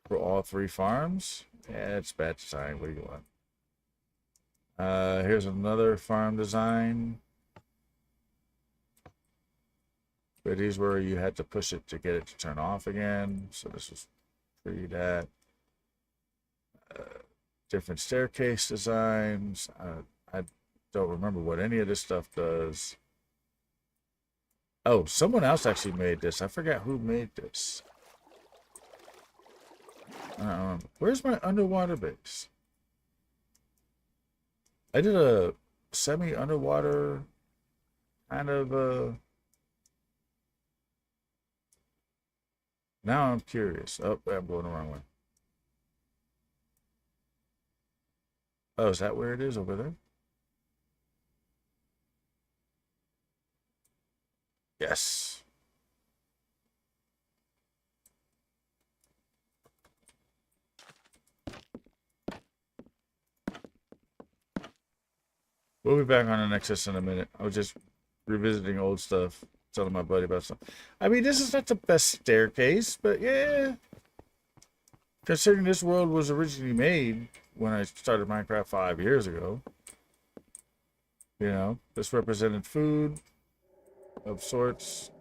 for all 3 farms. Yeah, it's bad design. What do you want? Here's another farm design. But these were you had to push it to get it to turn off again. So this was pre that. Different staircase designs. I don't remember what any of this stuff does. Oh, someone else actually made this. I forgot who made this. Where's my underwater base? I did a semi-underwater kind of Now I'm curious. Oh, I'm going the wrong way. Oh, is that where it is over there? Yes. We'll be back on the Nexus in a minute. I was just revisiting old stuff, telling my buddy about stuff. I mean, this is not the best staircase, but yeah. Considering this world was originally made when I started Minecraft 5 years ago. You know, this represented food of sorts.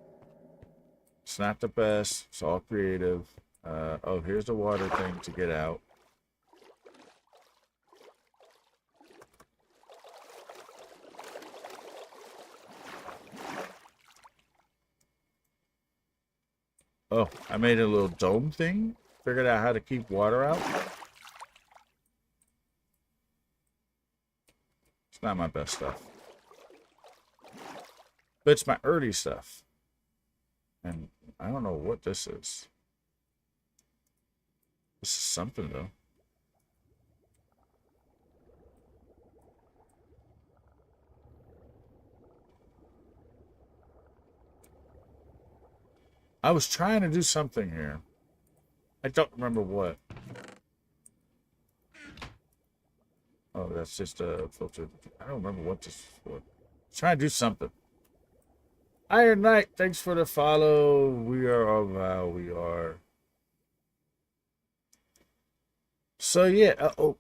It's not the best. It's all creative. Oh, here's the water thing to get out. Oh, I made a little dome thing. Figured out how to keep water out. It's not my best stuff. But it's my early stuff. And I don't know what this is. This is something, though. I was trying to do something here. I don't remember what. Oh, that's just a filter. I don't remember what this is for. Trying to do something. Iron Knight, thanks for the follow. We are all wow, we are. So yeah, oh,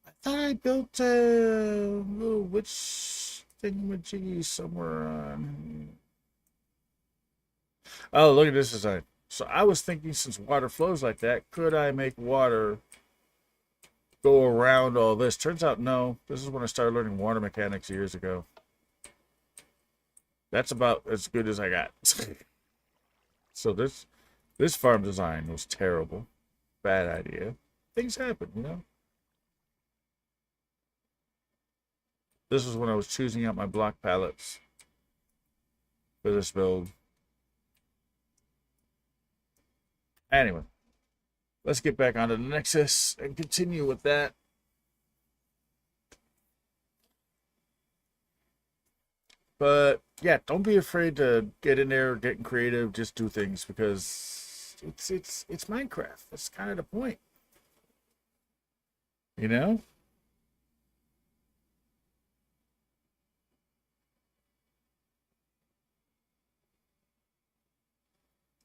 I thought I built a little witch thingamajiggy somewhere on. Oh, look at this design. So I was thinking, since water flows like that, could I make water go around all this? Turns out no. This is when I started learning water mechanics years ago. That's about as good as I got. So this farm design was terrible. Bad idea. Things happen, you know? This was when I was choosing out my block pallets for this build. Anyway, let's get back onto the Nexus and continue with that. But yeah, don't be afraid to get in there, getting creative, just do things, because it's Minecraft. That's kind of the point. You know?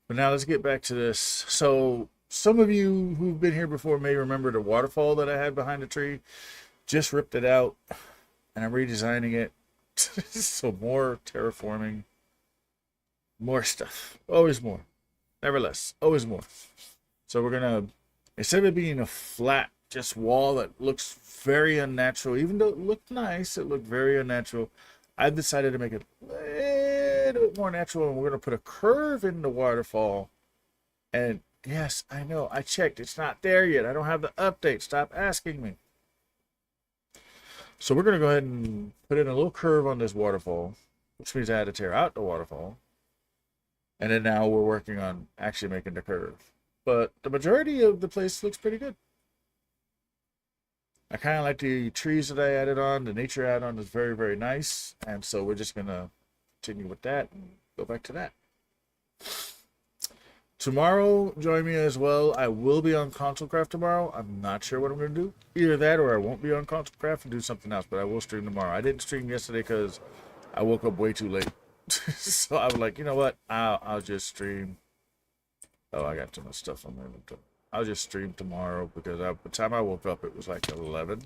But now let's get back to this. So some of you who've been here before may remember the waterfall that I had behind the tree. Just ripped it out and I'm redesigning it. So more terraforming, more stuff. Always more. Never less. Always more. So we're gonna, instead of it being a flat just wall that looks very unnatural, even though it looked nice, it looked very unnatural. I've decided to make it a little bit more natural, and we're gonna put a curve in the waterfall. And yes, I know, I checked, it's not there yet. I don't have the update. Stop asking me. So we're gonna go ahead and put in a little curve on this waterfall, which means I had to tear out the waterfall. And then now we're working on actually making the curve. But the majority of the place looks pretty good. I kind of like the trees that I added on. The nature add-on is very, very nice. And so we're just going to continue with that and go back to that. Tomorrow, join me as well. I will be on ConsoleCraft tomorrow. I'm not sure what I'm going to do. Either that or I won't be on ConsoleCraft and do something else. But I will stream tomorrow. I didn't stream yesterday because I woke up way too late. So I was like, you know what? I'll just stream. Oh, I got too much stuff on my inventory. I'll just stream tomorrow because by the time I woke up, it was like 11.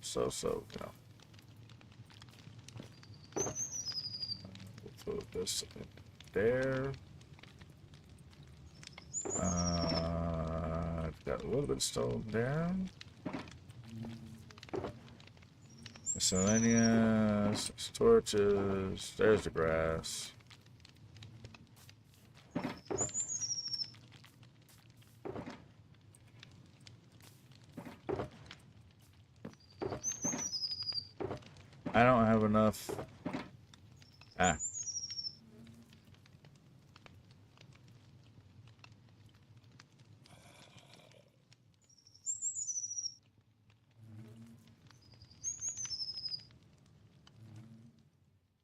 So you know. We'll put this in there. I've got a little bit of stone there. Miscellaneous, torches. There's the grass. I don't have enough. Ah.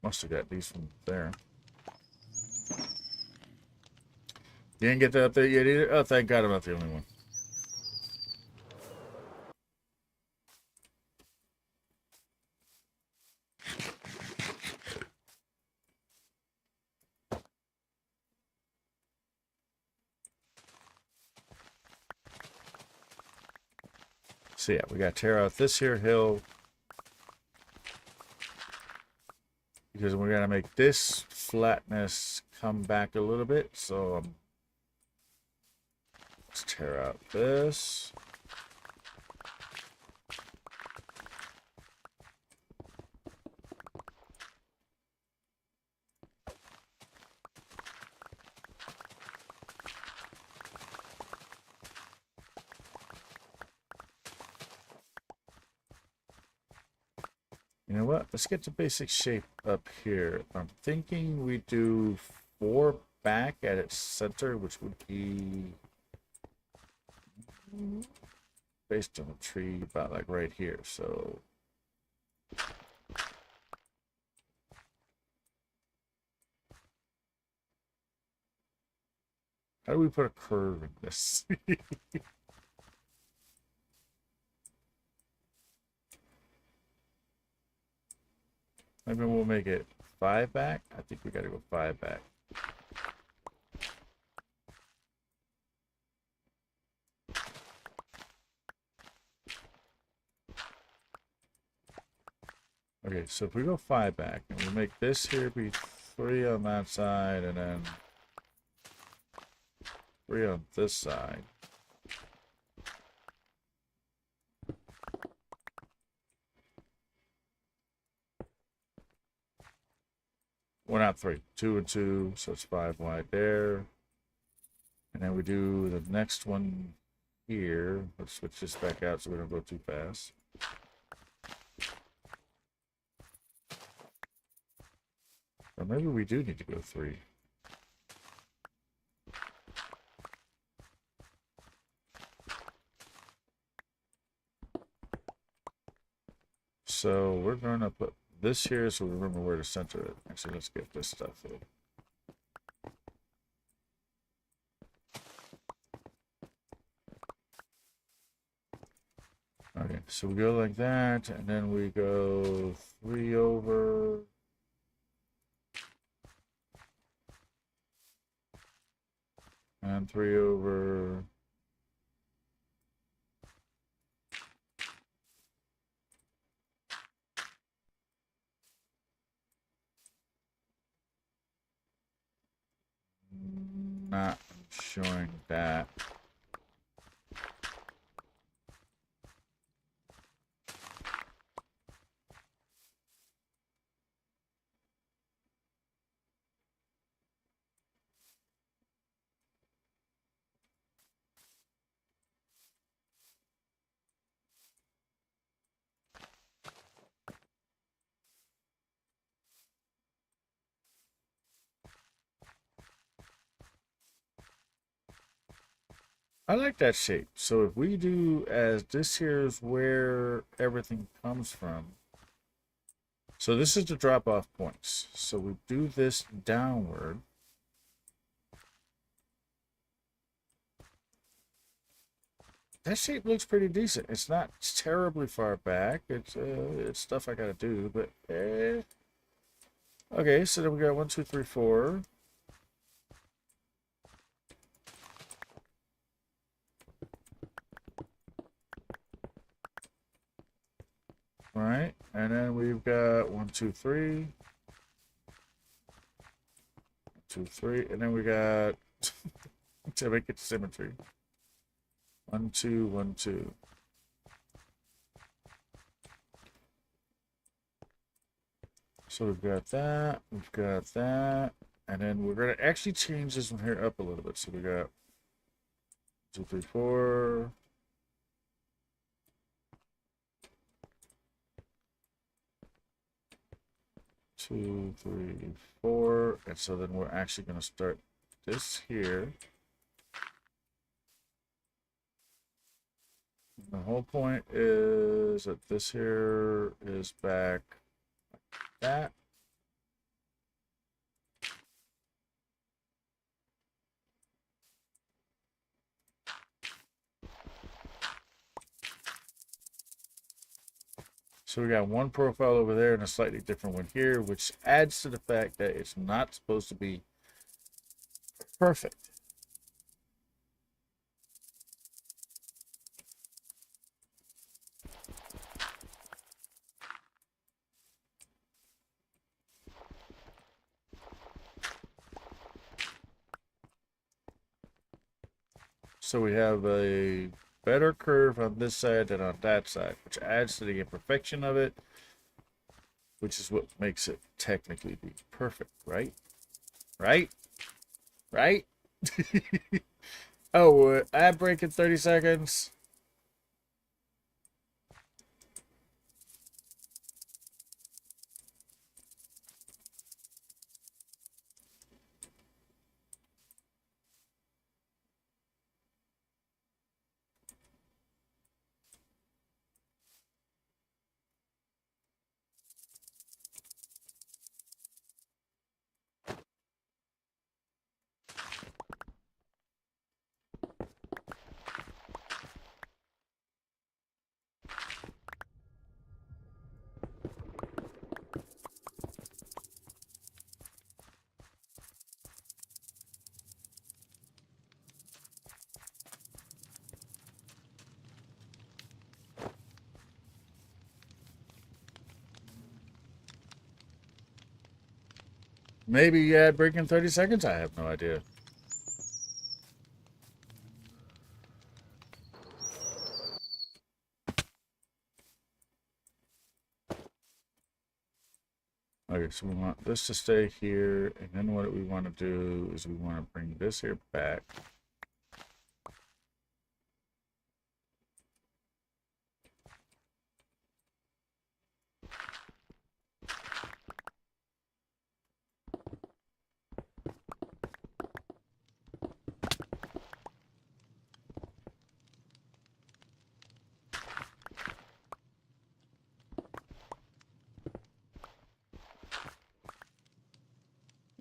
Must have got these from there. You didn't get that update yet either? Oh, thank God I'm not the only one. So yeah, we got to tear out this here hill. Because we're going to make this flatness come back a little bit. So let's tear out this. You know what? Let's get the basic shape up here. I'm thinking we do 4 back at its center, which would be based on a tree about like right here. So How do we put a curve in this? Maybe we'll make it 5 back. I think we gotta go 5 back. Okay, so if we go 5 back and we make this here be 3 on that side and then 3 on this side. Well, not 3, 2 and 2, so it's 5 wide there. And then we do the next one here. Let's switch this back out so we don't go too fast. Or maybe we do need to go 3. So we're going to put this here so we remember where to center it. Actually, let's get this stuff in. Okay, so we go like that, and then we go 3 over. And 3 over. Not showing that. I like that shape. So if we do as this here is where everything comes from. So this is the drop off points. So we do this downward. That shape looks pretty decent. It's not terribly far back. It's stuff I gotta do, but okay, so then we got 1, 2, 3, 4. Right, and then we've got 1, 2, 3. 2, 3, and then we got to make it symmetry. 1, 2, 1, 2. So we've got that, and then we're gonna actually change this one here up a little bit. So we got 2, 3, 4. Two, 3, 4, and so then we're actually going to start this here. The whole point is that this here is back like that. So we got one profile over there and a slightly different one here, which adds to the fact that it's not supposed to be perfect. So we have a better curve on this side than on that side, which adds to the imperfection of it, which is what makes it technically be perfect, right? Right? Right? Oh, ad break in 30 seconds. Maybe ad break in 30 seconds. I have no idea. Okay, so we want this to stay here, and then what we want to do is we want to bring this here back.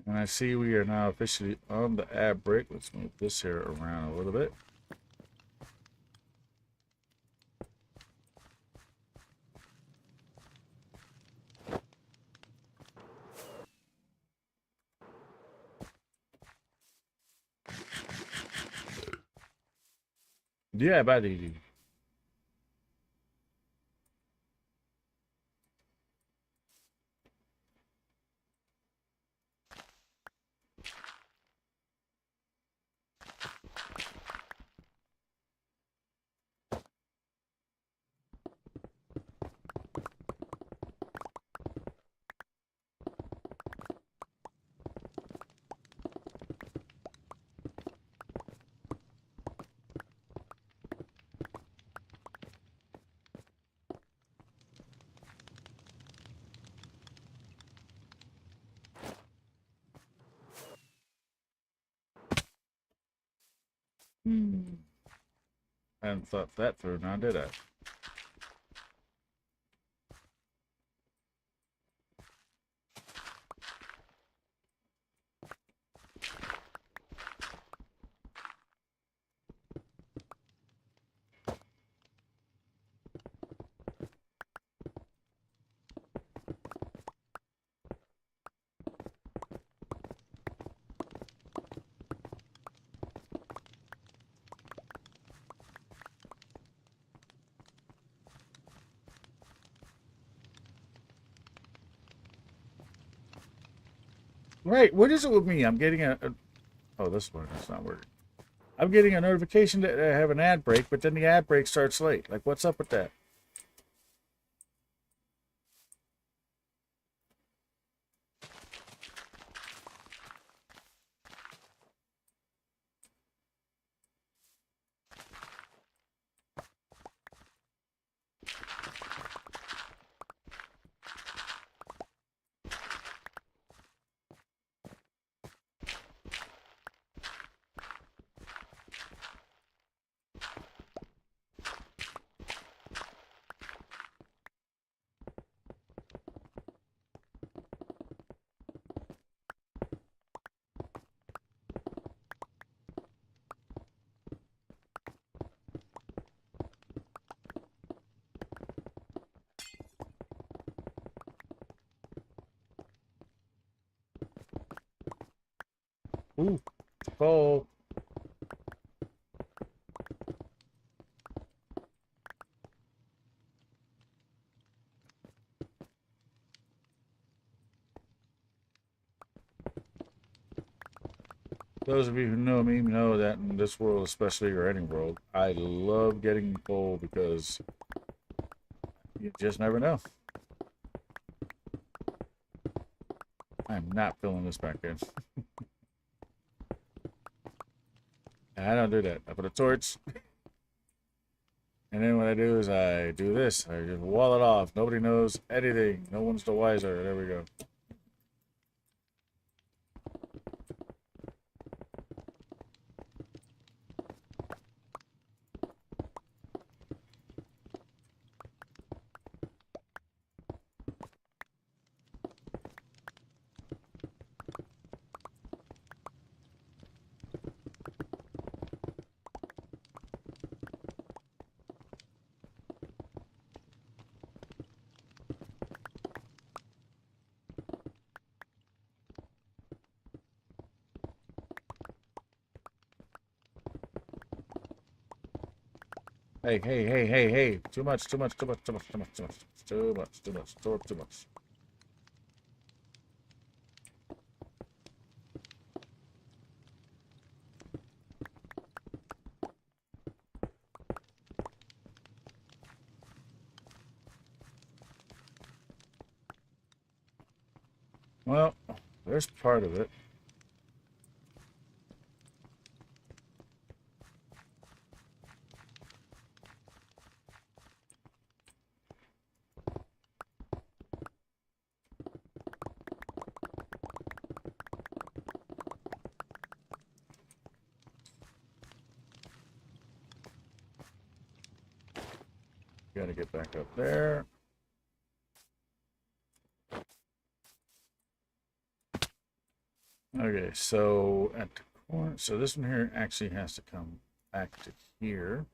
And I see we are now officially on the ad break. Let's move this here around a little bit. Yeah, buddy. I hadn't thought that through now, did I? Right, what is it with me? I'm getting a oh, this one, that's not working. I'm getting a notification that I have an ad break, but then the ad break starts late. Like, what's up with that? Ooh, cold. Those of you who know me know that in this world, especially, or any world, I love getting coal because you just never know. I'm not filling this back in. I don't do that. I put a torch, and then what I do is I do this. I just wall it off. Nobody knows anything. No one's the wiser. There we go. Hey, hey, hey, hey, hey. Too much, too much, too much, too much, too much, too much, too much, too much, too much. Well, there's part of it. Gotta get back up there. Okay, so at the corner, so this one here actually has to come back to here.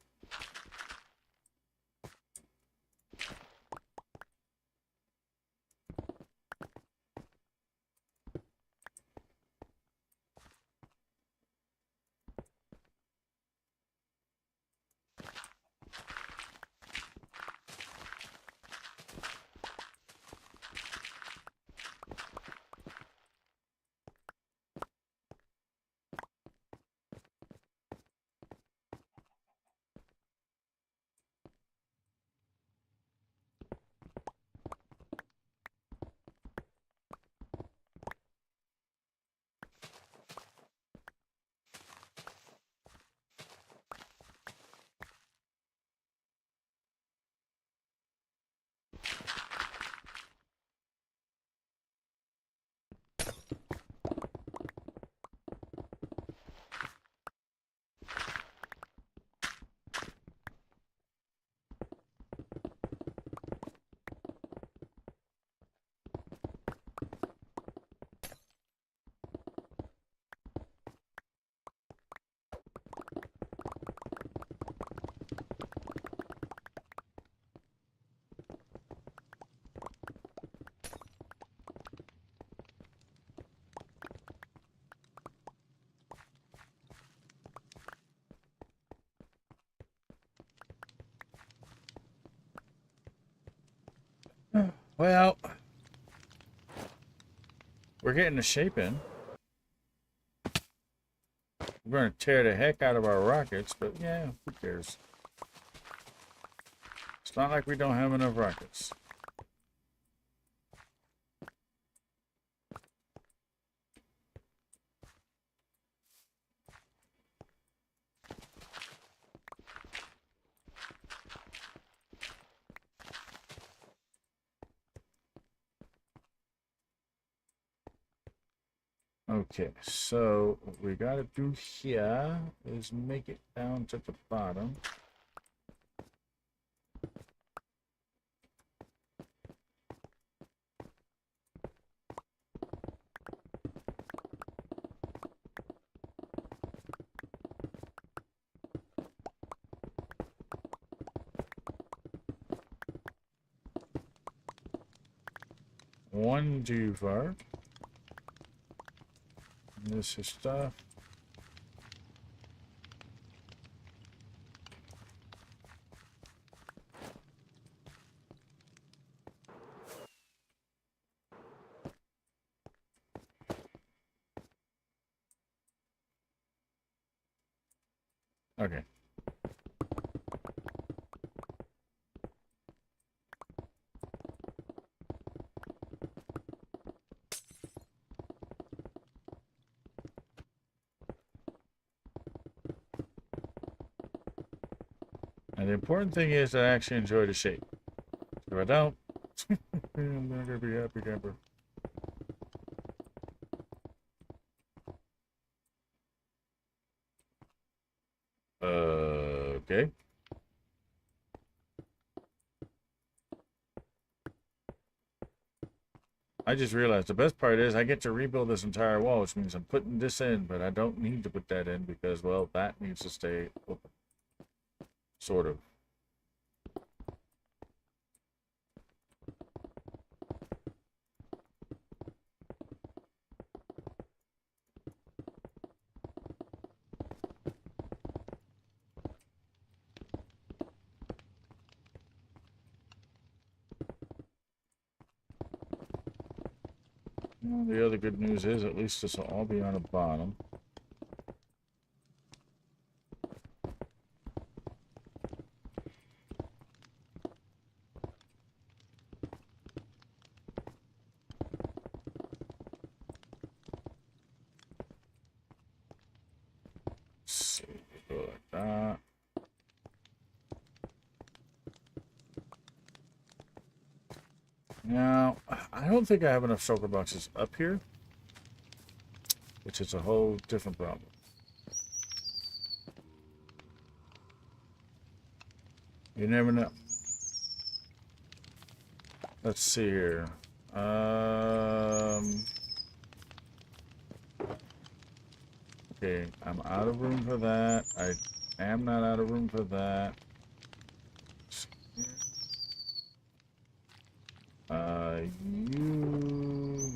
Well, we're getting the shape in. We're going to tear the heck out of our rockets, but yeah, who cares? It's not like we don't have enough rockets. Okay, so what we got to do here is make it down to the bottom. One too far. This is stuff. Okay. And the important thing is that I actually enjoy the shape. If I don't, I'm not gonna be happy camper. Okay. I just realized the best part is I get to rebuild this entire wall, which means I'm putting this in, but I don't need to put that in because, well, that needs to stay open. Sort of. Well, the other good news is at least this will all be on the bottom. Now, I don't think I have enough shulker boxes up here, which is a whole different problem. You never know. Let's see here. Okay, I'm out of room for that. I am not out of room for that.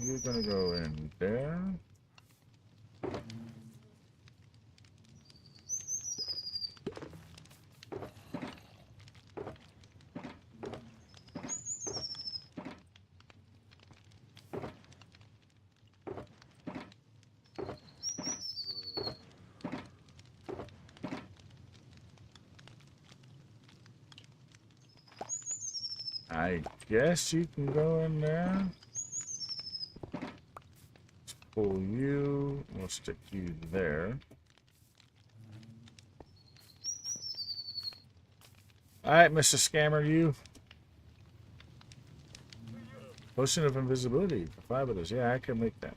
You're gonna go in there. I guess you can go in there. Let's pull you. We'll stick you there. Alright, Mr. Scammer, you. Potion of invisibility for 5 of those. Yeah, I can make that.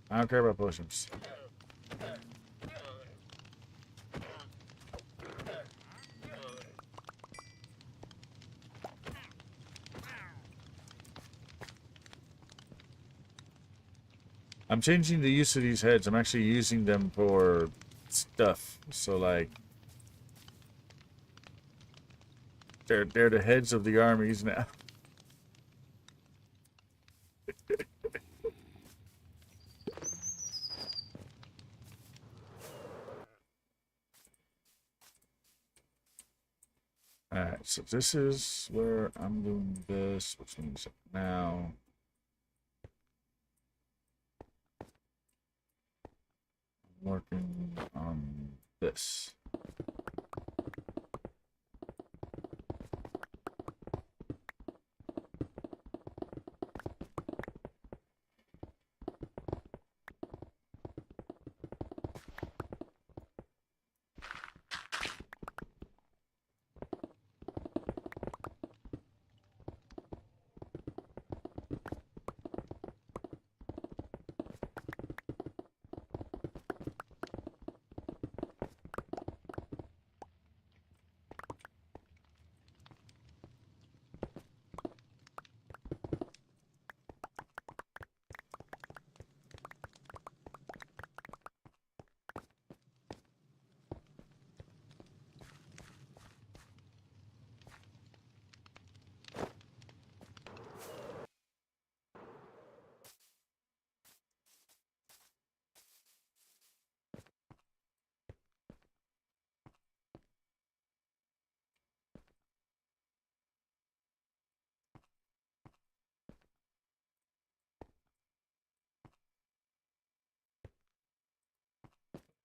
I don't care about potions. I'm changing the use of these heads. I'm actually using them for stuff. So, like, they're the heads of the armies now. Alright, so this is where I'm doing this, which means now I'm working on this.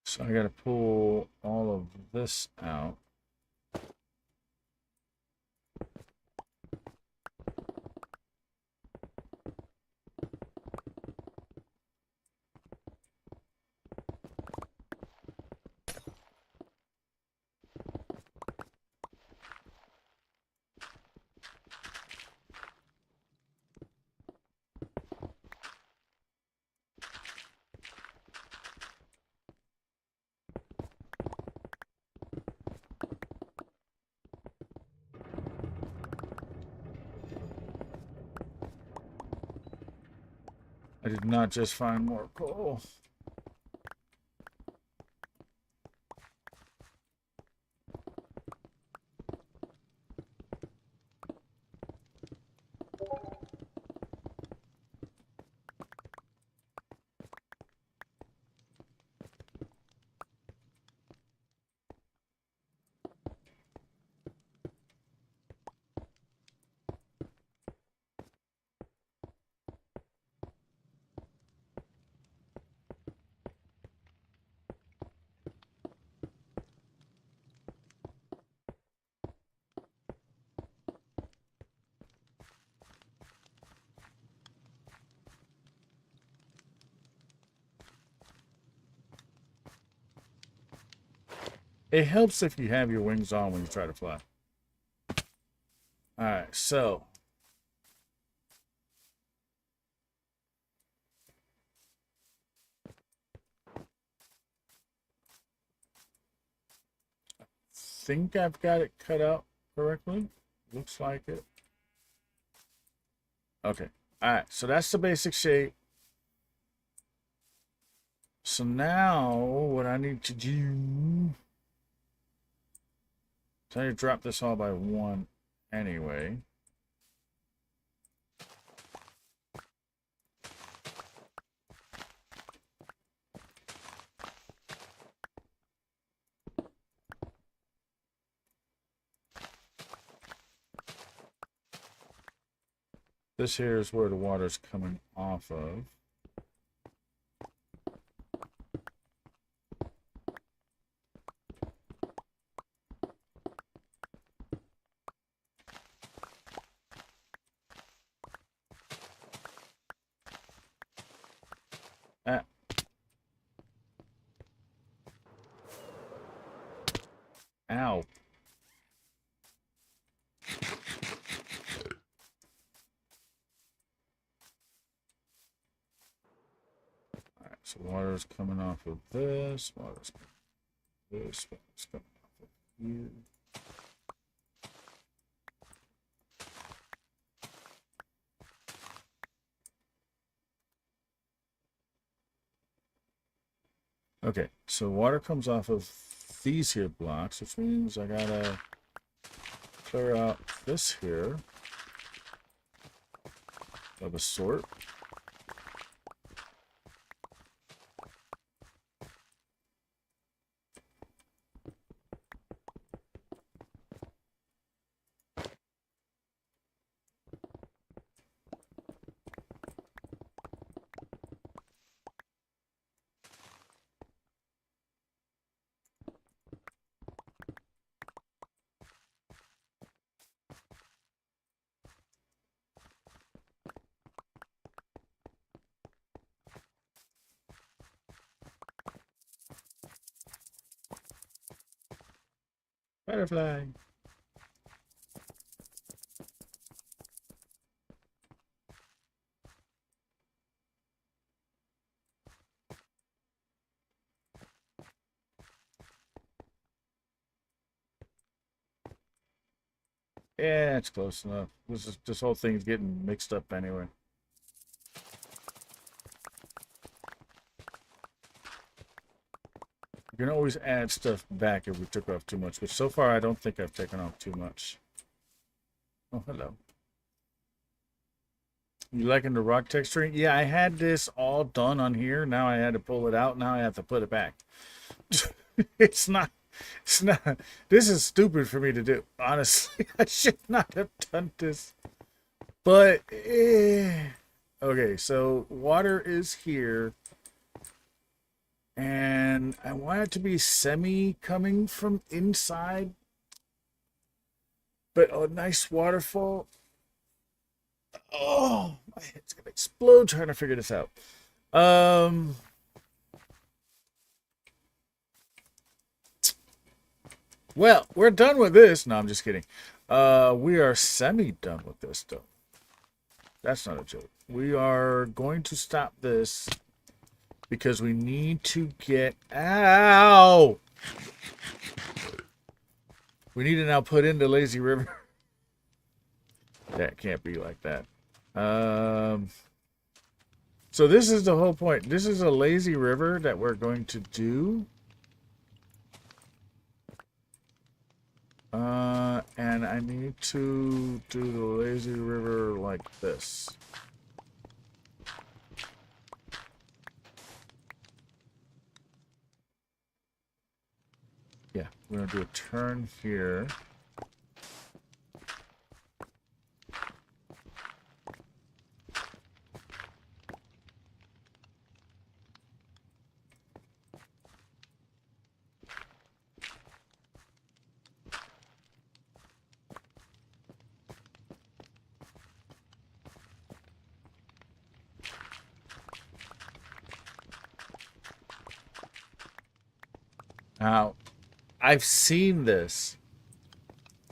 So I gotta pull all of this out. I did not just find more coal. It helps if you have your wings on when you try to fly. Alright, so think I've got it cut out correctly. Looks like it. Okay. Alright, so that's the basic shape. So now what I need to do, so I need to drop this all by 1 anyway. This here is where the water's coming off of. Ah. Ow. Alright, so water's coming off of this, water's coming off of this, water's coming off of here. Okay, so water comes off of these here blocks, which means I gotta clear out this here of a sort. Butterfly. Yeah, it's close enough. This whole thing's getting mixed up anyway. You can always add stuff back if we took off too much, but so far I don't think I've taken off too much. Oh, hello. You liking the rock texturing? Yeah, I had this all done on here. Now I had to pull it out. Now I have to put it back. It's not. This is stupid for me to do. Honestly, I should not have done this. But, okay, so water is here. And I want it to be semi coming from inside. But a nice waterfall. Oh, my head's gonna explode trying to figure this out. Well, we're done with this. No, I'm just kidding. We are semi done with this though. That's not a joke. We are going to stop this because we need to get ow. We need to now put in the lazy river. That can't be like that. So this is the whole point. This is a lazy river that we're going to do. And I need to do the lazy river like this. Yeah, we're going to do a turn here. Now, I've seen this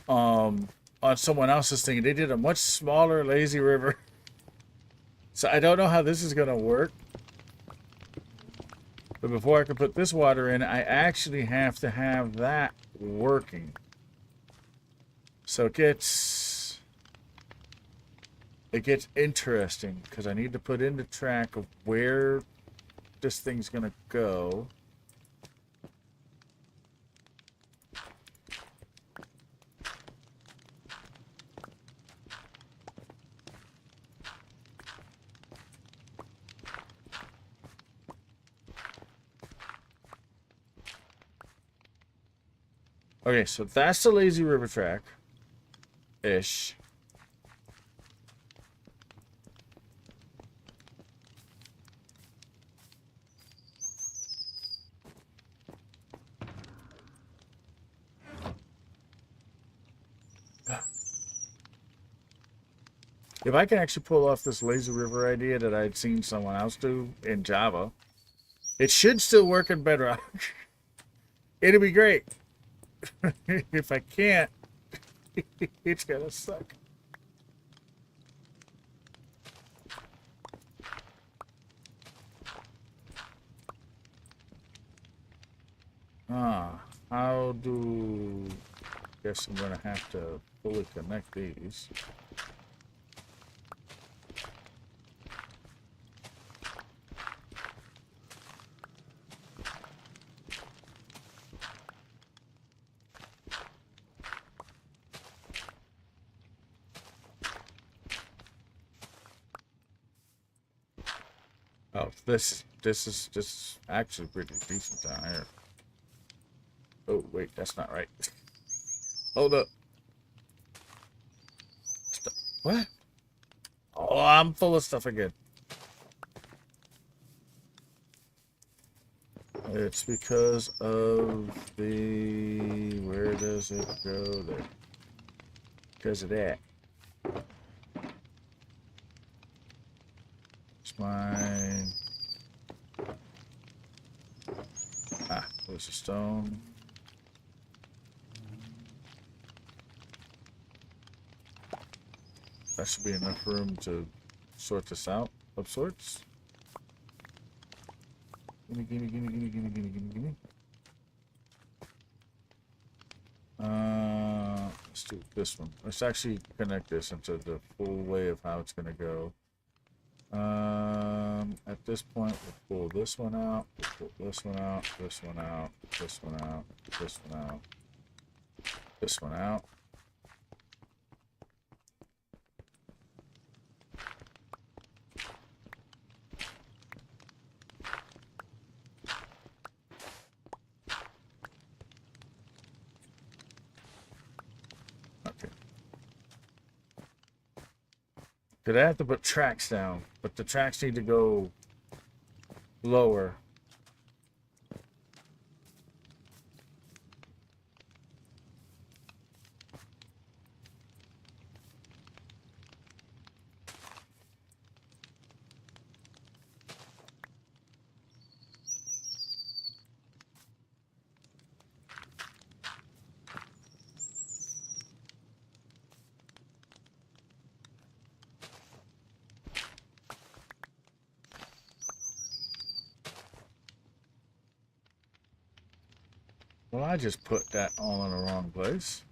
on someone else's thing. They did a much smaller lazy river. So I don't know how this is going to work. But before I can put this water in, I actually have to have that working. So it gets interesting because I need to put in the track of where this thing's gonna go. Okay, so that's the lazy river track ish. If I can actually pull off this lazy river idea that I'd seen someone else do in Java, it should still work in Bedrock. It'd be great. If I can't, it's gonna suck. How do... Guess I'm gonna have to fully connect these. Oh, this is actually pretty decent down here. Oh wait, that's not right. Hold up. What? Oh, I'm full of stuff again. It's because of the... Where does it go there? Because of that. It's my... Ah, there's a stone. That should be enough room to sort this out of sorts. Gimme. Let's do this one. Let's actually connect this into the full way of how it's gonna go. At this point, we'll pull this one out, we'll pull this one out, this one out, this one out, this one out, this one out. Okay. Because I have to put tracks down, but the tracks need to go lower. Well, I just put that all in the wrong place.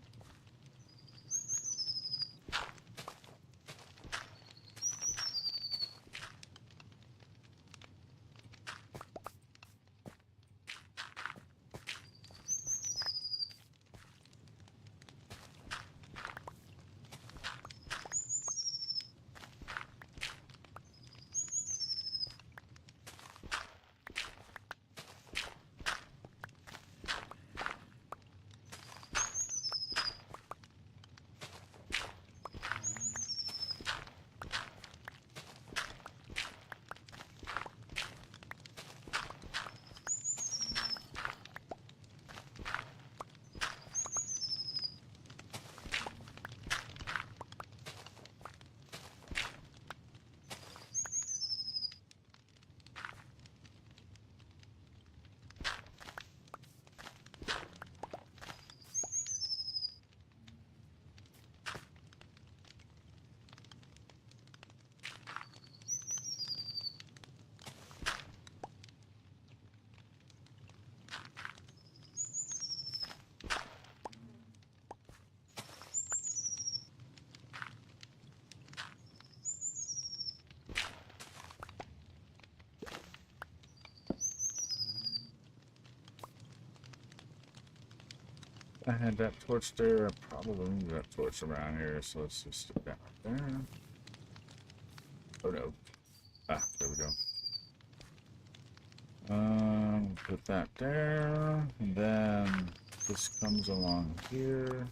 I had that torch there. I probably need that torch around here, so let's just stick that right there. Oh no. Ah, there we go. Put that there, and then this comes along here.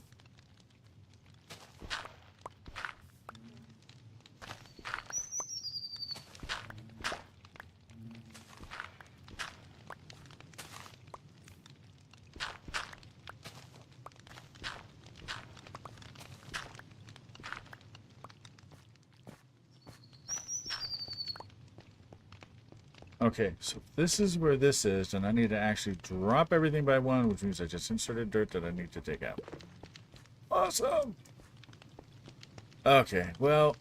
Okay, so this is where this is, and I need to actually drop everything by one, which means I just inserted dirt that I need to take out. Awesome! Okay, well,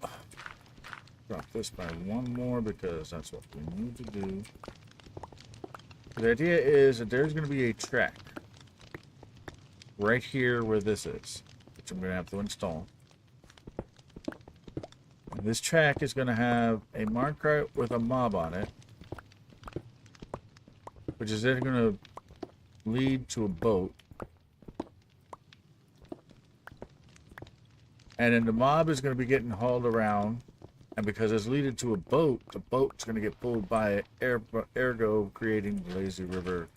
drop this by one more because that's what we need to do. The idea is that there's going to be a track right here where this is, which I'm going to have to install. And this track is going to have a marker with a mob on it, which is then going to lead to a boat. And then the mob is going to be getting hauled around. And because it's leading to a boat, the boat's going to get pulled by an ergo creating the lazy river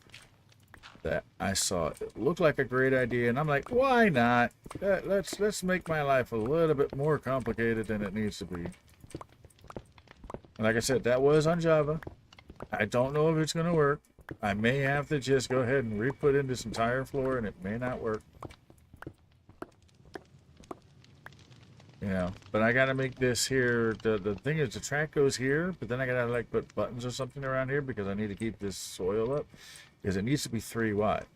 that I saw. It looked like a great idea, and I'm like, why not? Let's make my life a little bit more complicated than it needs to be. And like I said, that was on Java. I don't know if it's going to work. I may have to just go ahead and re-put in this entire floor, and it may not work. You know, but I gotta make this here. The thing is, the track goes here, but then I gotta like put buttons or something around here because I need to keep this soil up, because it needs to be 3 wide.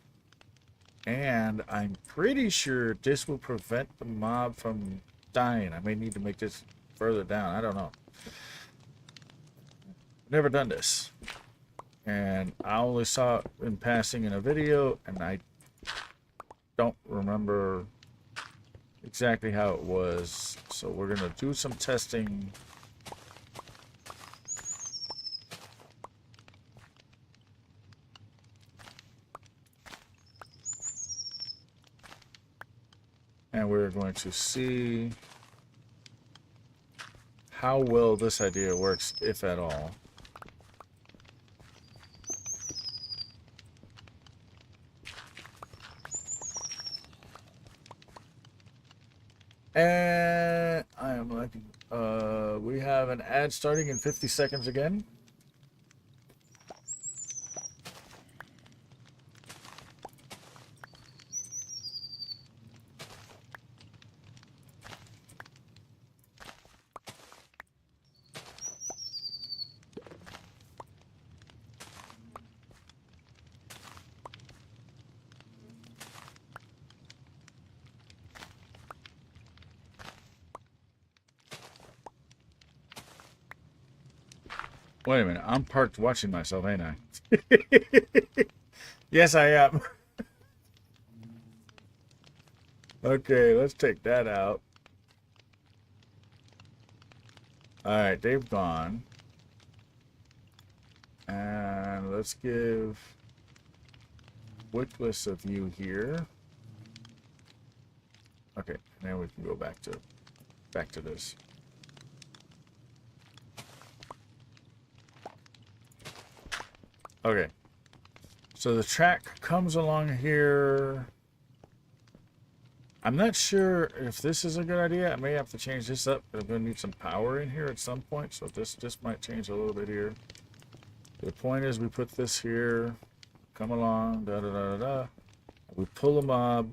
And I'm pretty sure this will prevent the mob from dying. I may need to make this further down. I don't know. Never done this, and I only saw it in passing in a video, and I don't remember exactly how it was. So we're gonna do some testing. And we're going to see how well this idea works, if at all. And I am liking, we have an ad starting in 50 seconds again. Wait a minute, I'm parked watching myself, ain't I? Yes, I am. Okay, let's take that out. Alright, they've gone. And let's give Wickless a view here. Okay, now we can go back to this. Okay, so the track comes along here. I'm not sure if this is a good idea. I may have to change this up. I'm going to need some power in here at some point, so this might change a little bit here. The point is, we put this here, come along, da da da da da. We pull a mob.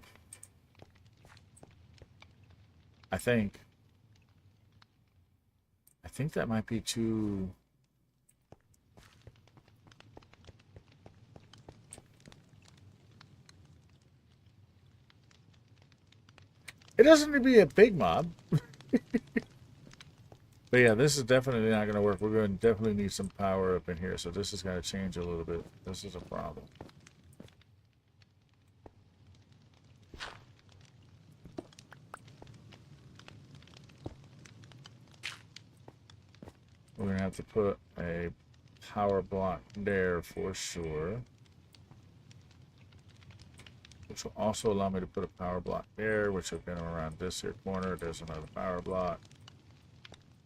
I think that might be too. It doesn't need to be a big mob. But yeah, this is definitely not going to work. We're going to definitely need some power up in here. So this is going to change a little bit. This is a problem. We're going to have to put a power block there for sure. which will also allow me to put a power block there, which will get around this here corner. There's another power block.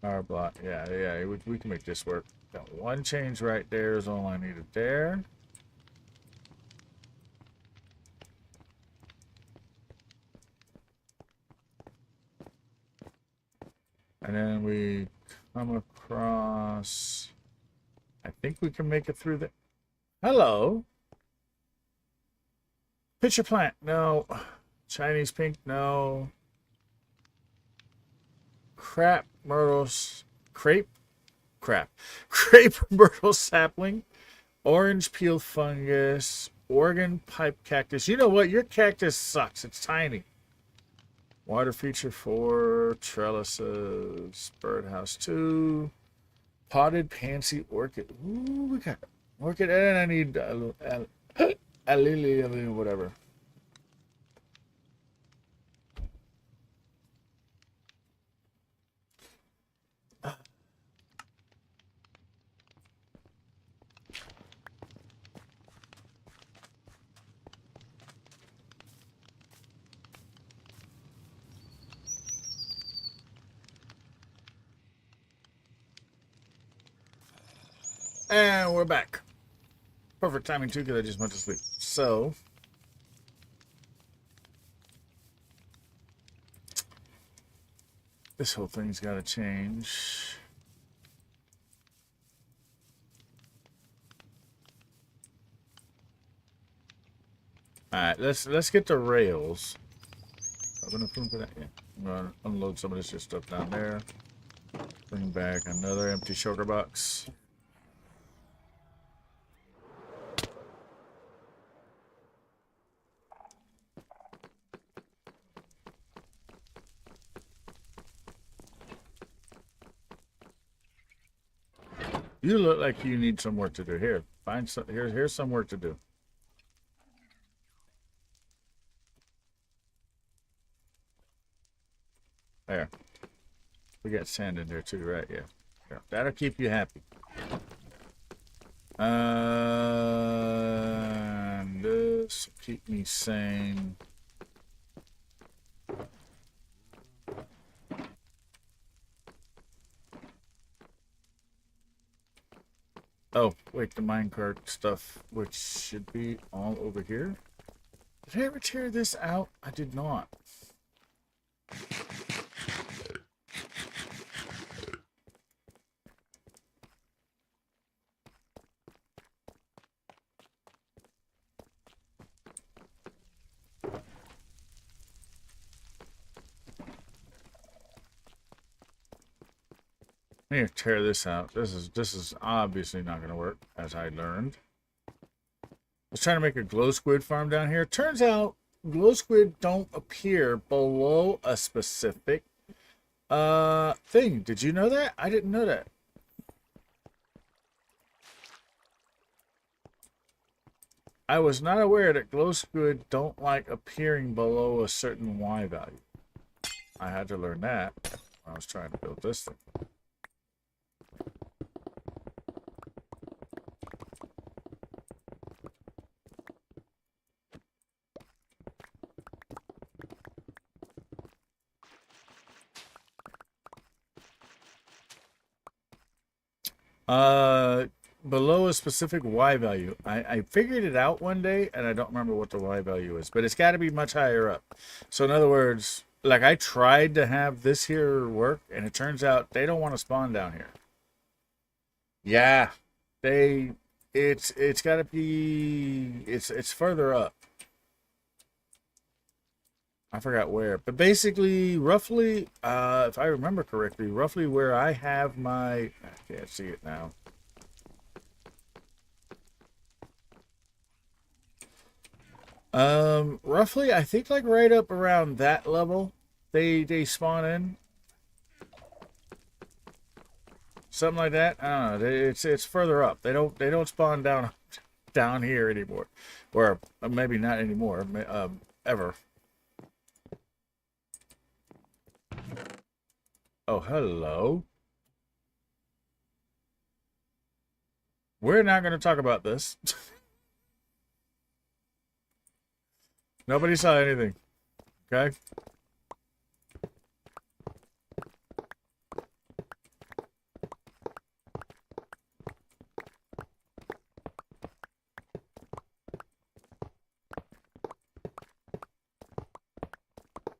Power block. Yeah, we can make this work. Got one change right there is all I needed there. And then we come across... I think we can make it through the... Hello. Pitcher plant. No. Chinese pink. No. Crap. Myrtles. Crepe. Crap. Crepe myrtle sapling. Orange peel fungus. Oregon pipe cactus. You know what? Your cactus sucks. It's tiny. Water feature 4. Trellises. Birdhouse 2. Potted pansy orchid. Ooh, we got orchid, and I need a lily, whatever. And we're back. Perfect timing too, because I just went to sleep. So this whole thing's got to change. All right, let's get the rails. I'm gonna unload some of this stuff down there. Bring back another empty sugar box. You look like you need some work to do. Here, find some. Here's some work to do. There. We got sand in there too, right? Yeah. That'll keep you happy. And this will keep me sane. Oh, wait, the minecart stuff, which should be all over here. Did I ever tear this out? I did not. I'm gonna tear this out. This is obviously not gonna work, as I learned. I was trying to make a glow squid farm down here. Turns out glow squid don't appear below a specific thing. Did you know that? I didn't know that. I was not aware that glow squid don't like appearing below a certain Y value. I had to learn that when I was trying to build this thing. Below a specific Y value. I figured it out one day, and I don't remember what the Y value is, but it's got to be much higher up. So in other words, like I tried to have this here work, and it turns out they don't want to spawn down here. Yeah, it's got to be it's further up. I forgot where, but basically, roughly, if I remember correctly, roughly where I have my, I can't see it now. Roughly, I think like right up around that level, they spawn in. Something like that. I don't know. It's further up. They don't spawn down here anymore, or maybe not anymore. Ever. Oh, hello. We're not going to talk about this. Nobody saw anything. Okay?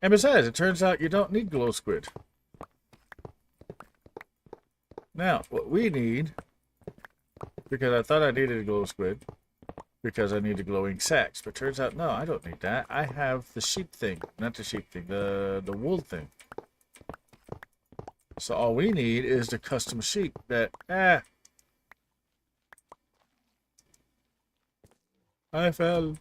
And besides, it turns out you don't need glow squid. Now, what we need, because I thought I needed a glow squid, because I need the glowing sacks, but turns out, no, I don't need that. I have the sheep thing. Not the sheep thing, the wool thing. So all we need is the custom sheep that, I fell.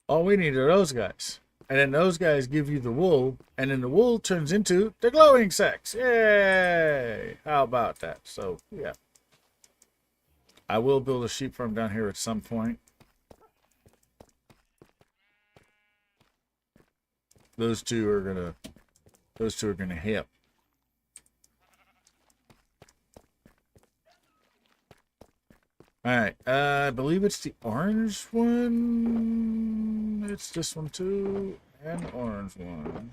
All we need are those guys. And then those guys give you the wool, and then the wool turns into the glowing sacks. Yay! How about that? So, yeah. I will build a sheep farm down here at some point. Those two are gonna help. Alright, I believe it's the orange one. It's this one too. And the orange one.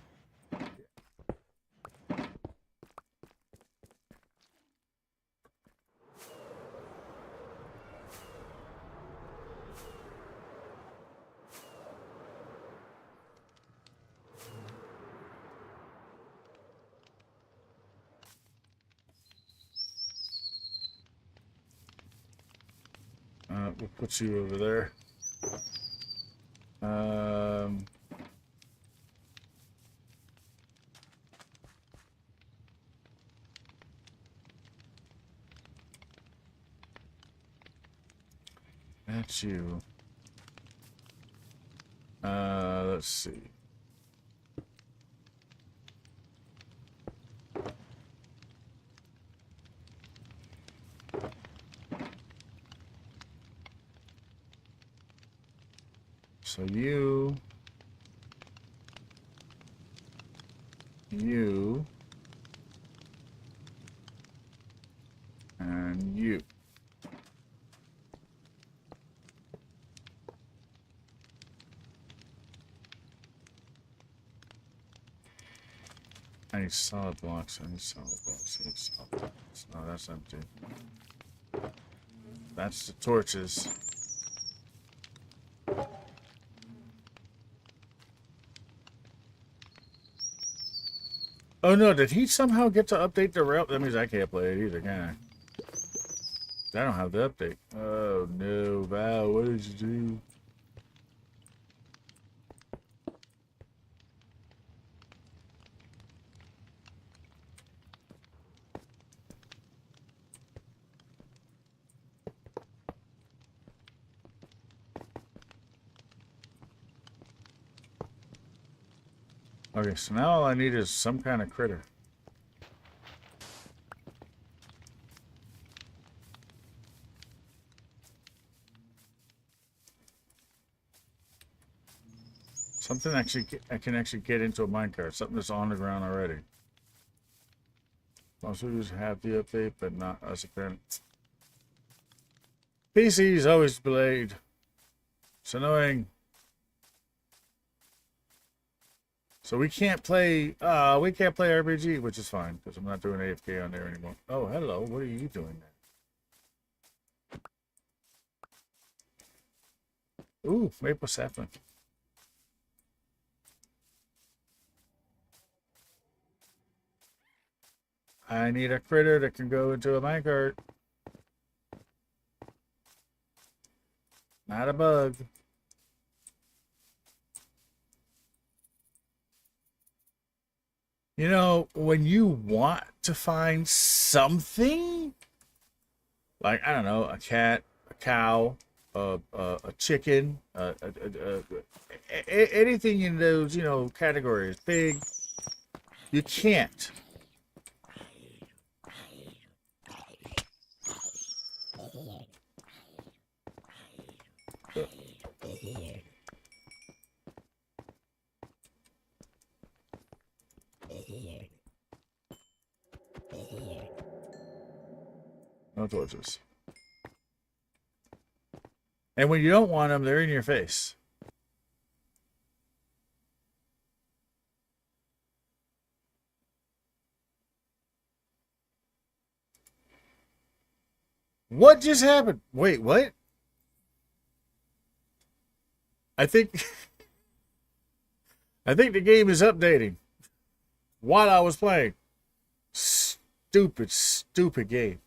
We'll put you over there. That's you. Let's see. So you, and you. I need solid blocks. I need solid blocks. I need solid blocks. No, that's empty. That's the torches. Oh no, did he somehow get to update the rail? That means I can't play it either, can I? I don't have the update. Oh no, Val, what did you do? Okay, so now all I need is some kind of critter. Something I can actually get into a minecart. Something that's on the ground already. Most users have the update, but not us apparently. PC is always delayed. It's annoying. So we can't play RPG, which is fine, because I'm not doing AFK on there anymore. Oh, hello, what are you doing there? Ooh, maple sapling. I need a critter that can go into a minecart. Not a bug. You know, when you want to find something, like, I don't know, a cat, a cow, a chicken, anything in those, categories, pig, you can't. No torches. And when you don't want them, they're in your face. What just happened? Wait, what? I think I think the game is updating while I was playing. Stupid, stupid game.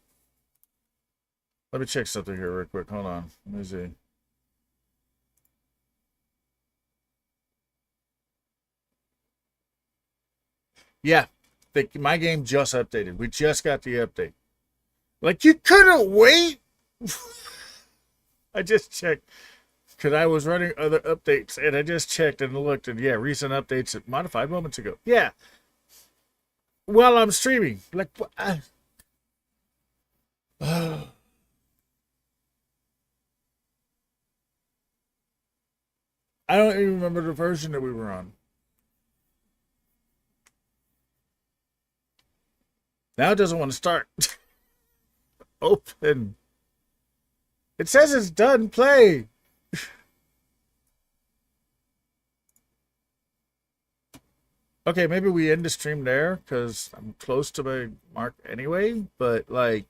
Let me check something here real quick. Hold on. Let me see. Yeah, my game just updated. We just got the update. Like, you couldn't wait? I just checked because I was running other updates, and I just checked and looked, and yeah, recent updates modified moments ago. Yeah, while I'm streaming. Like, I don't even remember the version that we were on. Now it doesn't want to start. Open. It says it's done. Play. Okay, maybe we end the stream there because I'm close to my mark anyway. But like,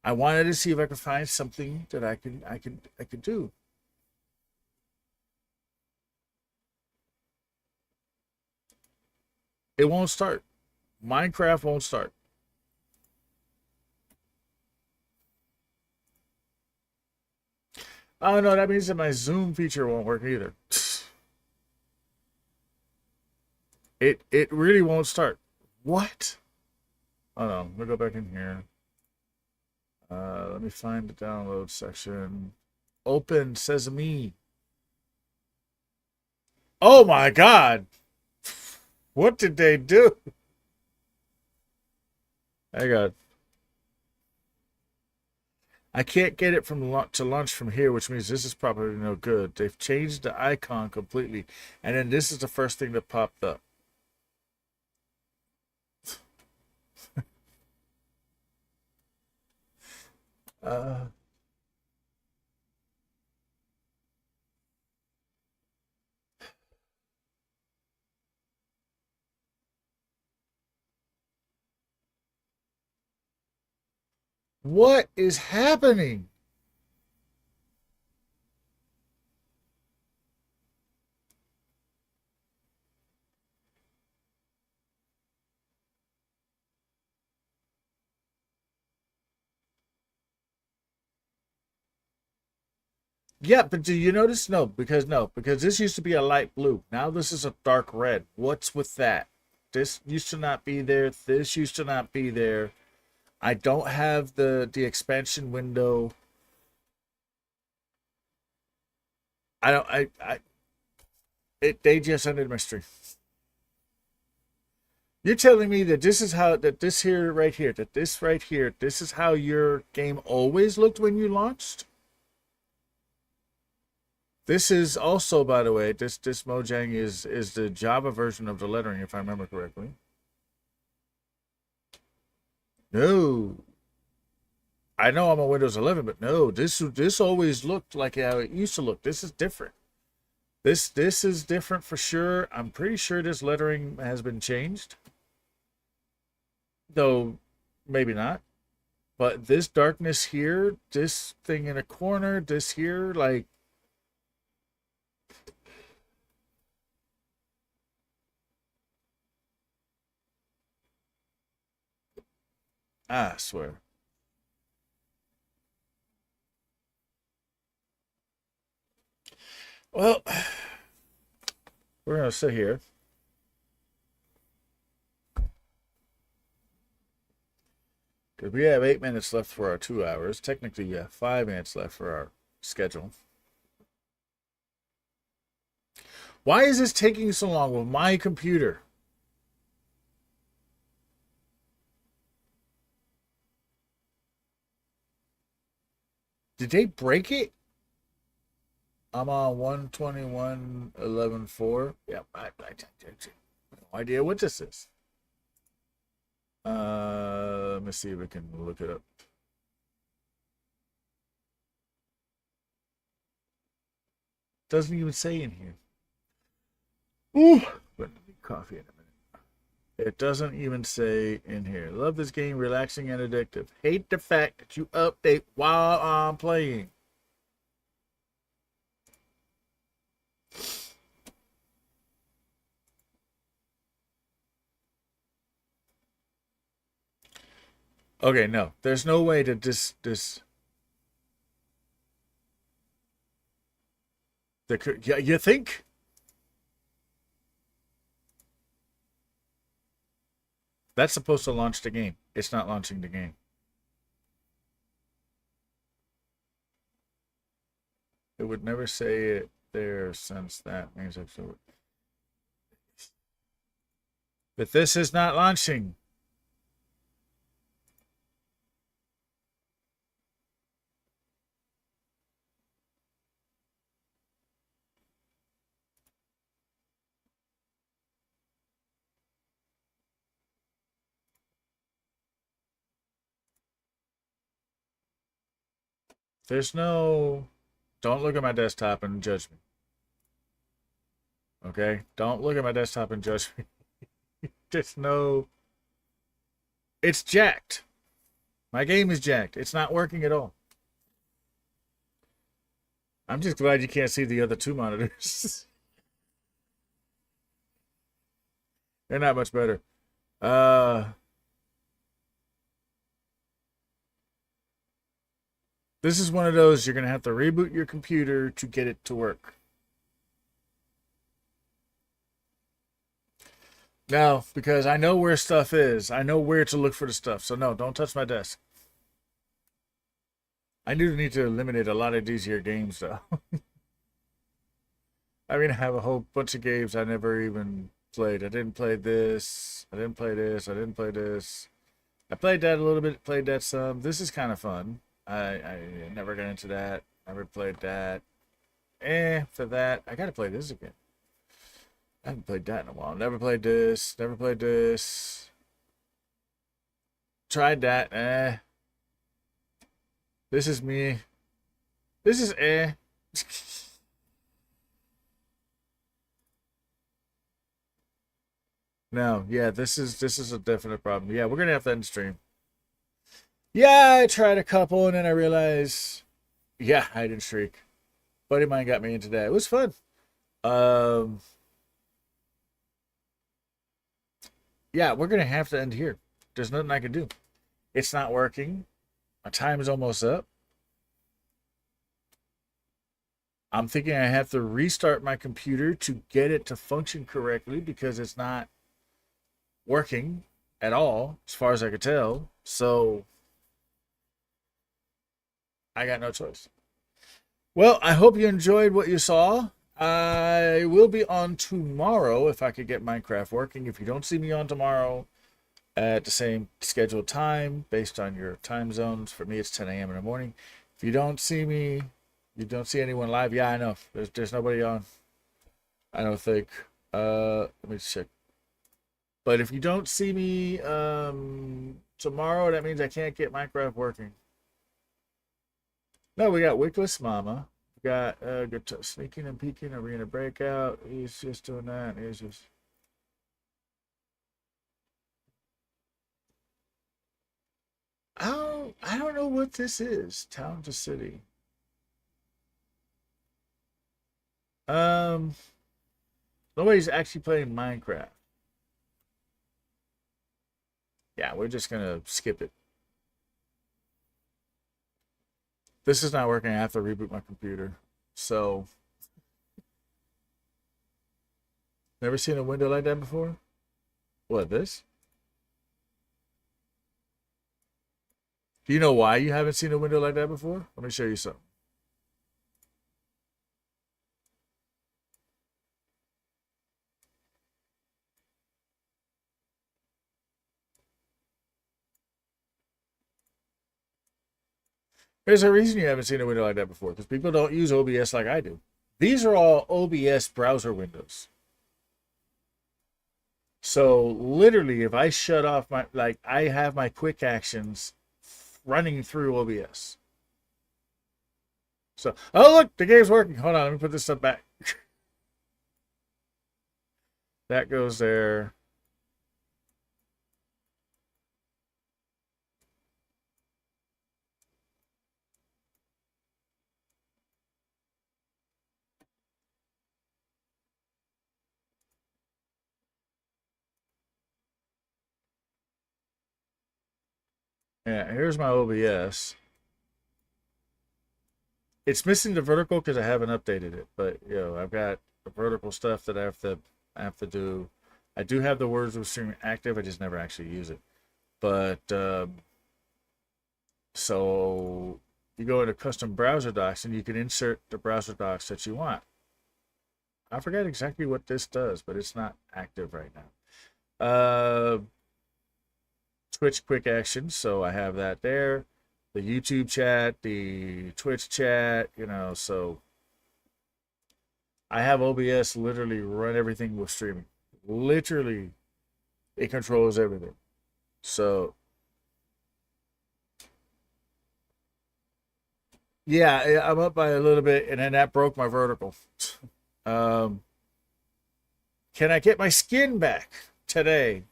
I wanted to see if I could find something that I could do. It won't start. Minecraft won't start. Oh no, that means that my zoom feature won't work either. It really won't start. What? Oh no, let me go back in here. Let me find the download section. Open Sesame. Oh my god! What did they do? I got. I can't get it from to launch from here, which means this is probably no good. They've changed the icon completely, and then this is the first thing that popped up. uh, what is happening? Yeah, but do you notice? No, because this used to be a light blue. Now this is a dark red. What's with that? This used to not be there. This used to not be there. I don't have the expansion window. I don't. They just ended my stream. You're telling me that this is how this here right here this is how your game always looked when you launched? This is also, by the way, this Mojang is the Java version of the lettering, if I remember correctly. No. I know I'm on Windows 11, but no, this always looked like how it used to look. This is different. This is different for sure. I'm pretty sure this lettering has been changed. Though maybe not. But this darkness here, this thing in a corner, this here, like, I swear. Well, we're gonna sit here. Because we have 8 minutes left for our 2 hours. Technically, yeah, 5 minutes left for our schedule. Why is this taking so long with my computer? Did they break it? I'm on 121.11.4. Yep, I have no idea what this is. Let me see if we can look it up. Doesn't even say in here. Ooh, but coffee in a minute. It doesn't even say in here. Love this game, relaxing and addictive. Hate the fact that you update while I'm playing. Okay, no. There's no way to you think? That's supposed to launch the game. It's not launching the game. It would never say it there since that means actually. But this is not launching. There's no... Don't look at my desktop and judge me. Okay? Don't look at my desktop and judge me. There's no... It's jacked. My game is jacked. It's not working at all. I'm just glad you can't see the other two monitors. They're not much better. This is one of those you're going to have to reboot your computer to get it to work. No, because I know where stuff is. I know where to look for the stuff. So no, don't touch my desk. I do need to eliminate a lot of these here games, though. I mean, I have a whole bunch of games I never even played. I didn't play this. I didn't play this. I didn't play this. I played that a little bit. Played that some. This is kind of fun. I never got into that. Never played that. For that, I gotta play this again. I haven't played that in a while. Never played this. Never played this. Tried that. This is me. This is No, yeah, this is a definite problem. Yeah, we're gonna have to end the stream. Yeah, I tried a couple and then I realized, yeah, I didn't streak. Buddy of mine got me into that. It was fun. Yeah, we're gonna have to end here. There's nothing I can do. It's not working. My time is almost up. I'm thinking I have to restart my computer to get it to function correctly because it's not working at all, as far as I could tell. So I got no choice. Well, I hope you enjoyed what you saw. I will be on tomorrow if I could get Minecraft working. If you don't see me on tomorrow at the same scheduled time, based on your time zones, for me it's 10 a.m. in the morning. If you don't see me, you don't see anyone live. Yeah, I know. There's nobody on. I don't think. Let me check. But if you don't see me tomorrow, that means I can't get Minecraft working. No, we got Wickless Mama. We got sneaking and peeking, arena breakout. He's just doing that. He's just. I don't know what this is. Town to city. Nobody's actually playing Minecraft. Yeah, we're just gonna skip it. This is not working. I have to reboot my computer. So, never seen a window like that before? What, this? Do you know why you haven't seen a window like that before? Let me show you something. There's a reason you haven't seen a window like that before, because people don't use OBS like I do. These are all OBS browser windows. So literally, if I shut off my, I have my quick actions running through OBS. So, oh look, the game's working. Hold on, let me put this stuff back. That goes there. Yeah, here's my OBS. It's missing the vertical because I haven't updated it, but I've got the vertical stuff that I have to do. I do have the words with streaming active. I just never actually use it. But so you go into custom browser docs and you can insert the browser docs that you want. I forget exactly what this does, but it's not active right now. Twitch quick actions, so I have that there. The YouTube chat, the Twitch chat, so I have OBS literally run everything with streaming. Literally, it controls everything. So, yeah, I'm up by a little bit, and then that broke my vertical. Um, can I get my skin back today?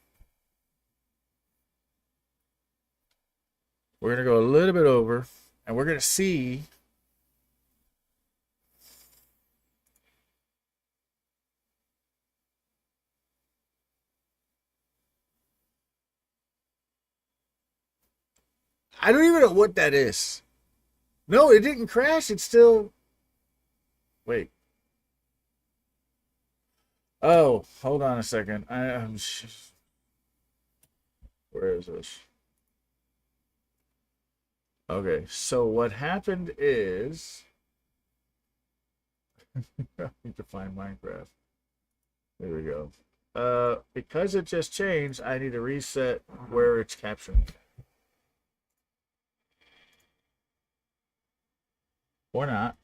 We're going to go a little bit over, and we're going to see. I don't even know what that is. No, it didn't crash. It's still. Wait. Oh, hold on a second. Where is this? Okay, so what happened is I need to find Minecraft. There we go. Because it just changed, I need to reset where it's capturing. Or not.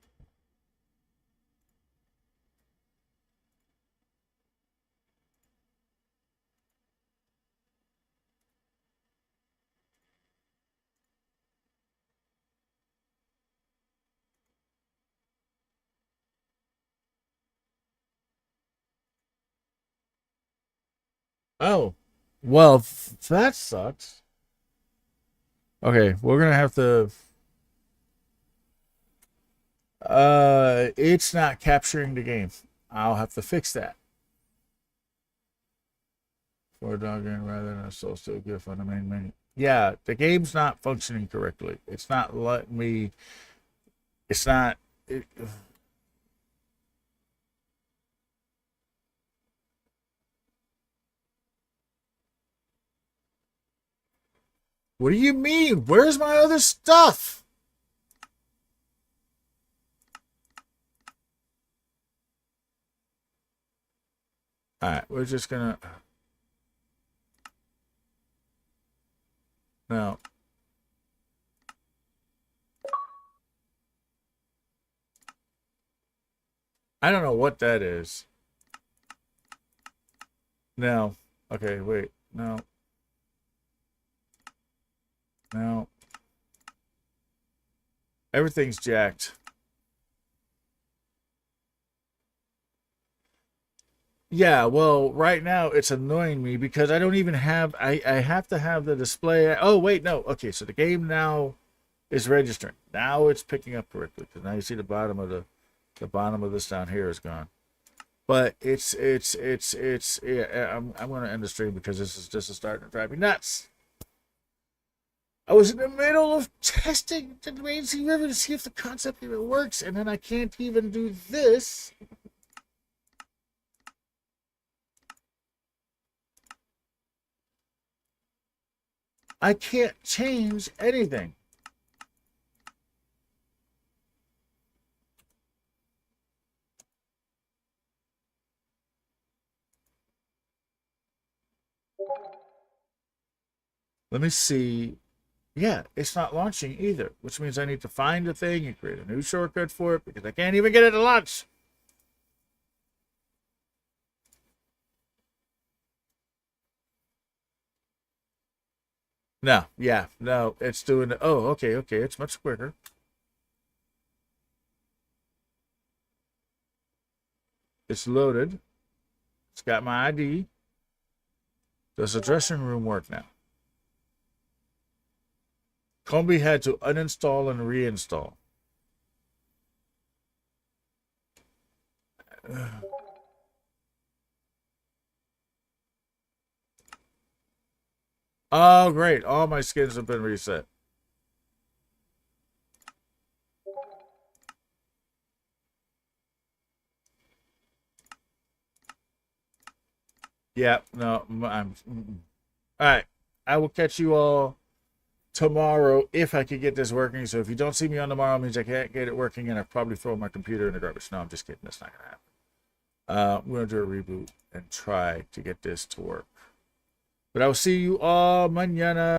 Oh, well, that sucks. Okay, we're gonna have to. It's not capturing the game. I'll have to fix that. For a dog in rather than a soul still gift on the main menu. Yeah, the game's not functioning correctly. It's not letting me. It's not. It, what do you mean? Where's my other stuff? All right, we're just gonna. No. I don't know what that is. No. Okay, wait. No. No. Everything's jacked. Yeah, well, right now it's annoying me because I don't even have I have to have the display. Oh, wait, no. Okay, so the game now is registering. Now it's picking up correctly because now you see the bottom of this down here is gone. But it's yeah, I'm going to end the stream because this is starting to drive me nuts. I was in the middle of testing the Lazy River to see if the concept even works, and then I can't even do this. I can't change anything. Let me see. Yeah, it's not launching either, which means I need to find the thing and create a new shortcut for it because I can't even get it to launch. No, yeah, no, it's doing. Oh, okay, it's much quicker. It's loaded. It's got my ID. Does the dressing room work now? Combi had to uninstall and reinstall. Oh, great. All my skins have been reset. Yeah, no, I'm. All right. I will catch you all tomorrow if I can get this working. So if you don't see me on tomorrow, it means I can't get it working and I probably throw my computer in the garbage. No, I'm just kidding. That's not going to happen. I'm going to do a reboot and try to get this to work. But I will see you all mañana.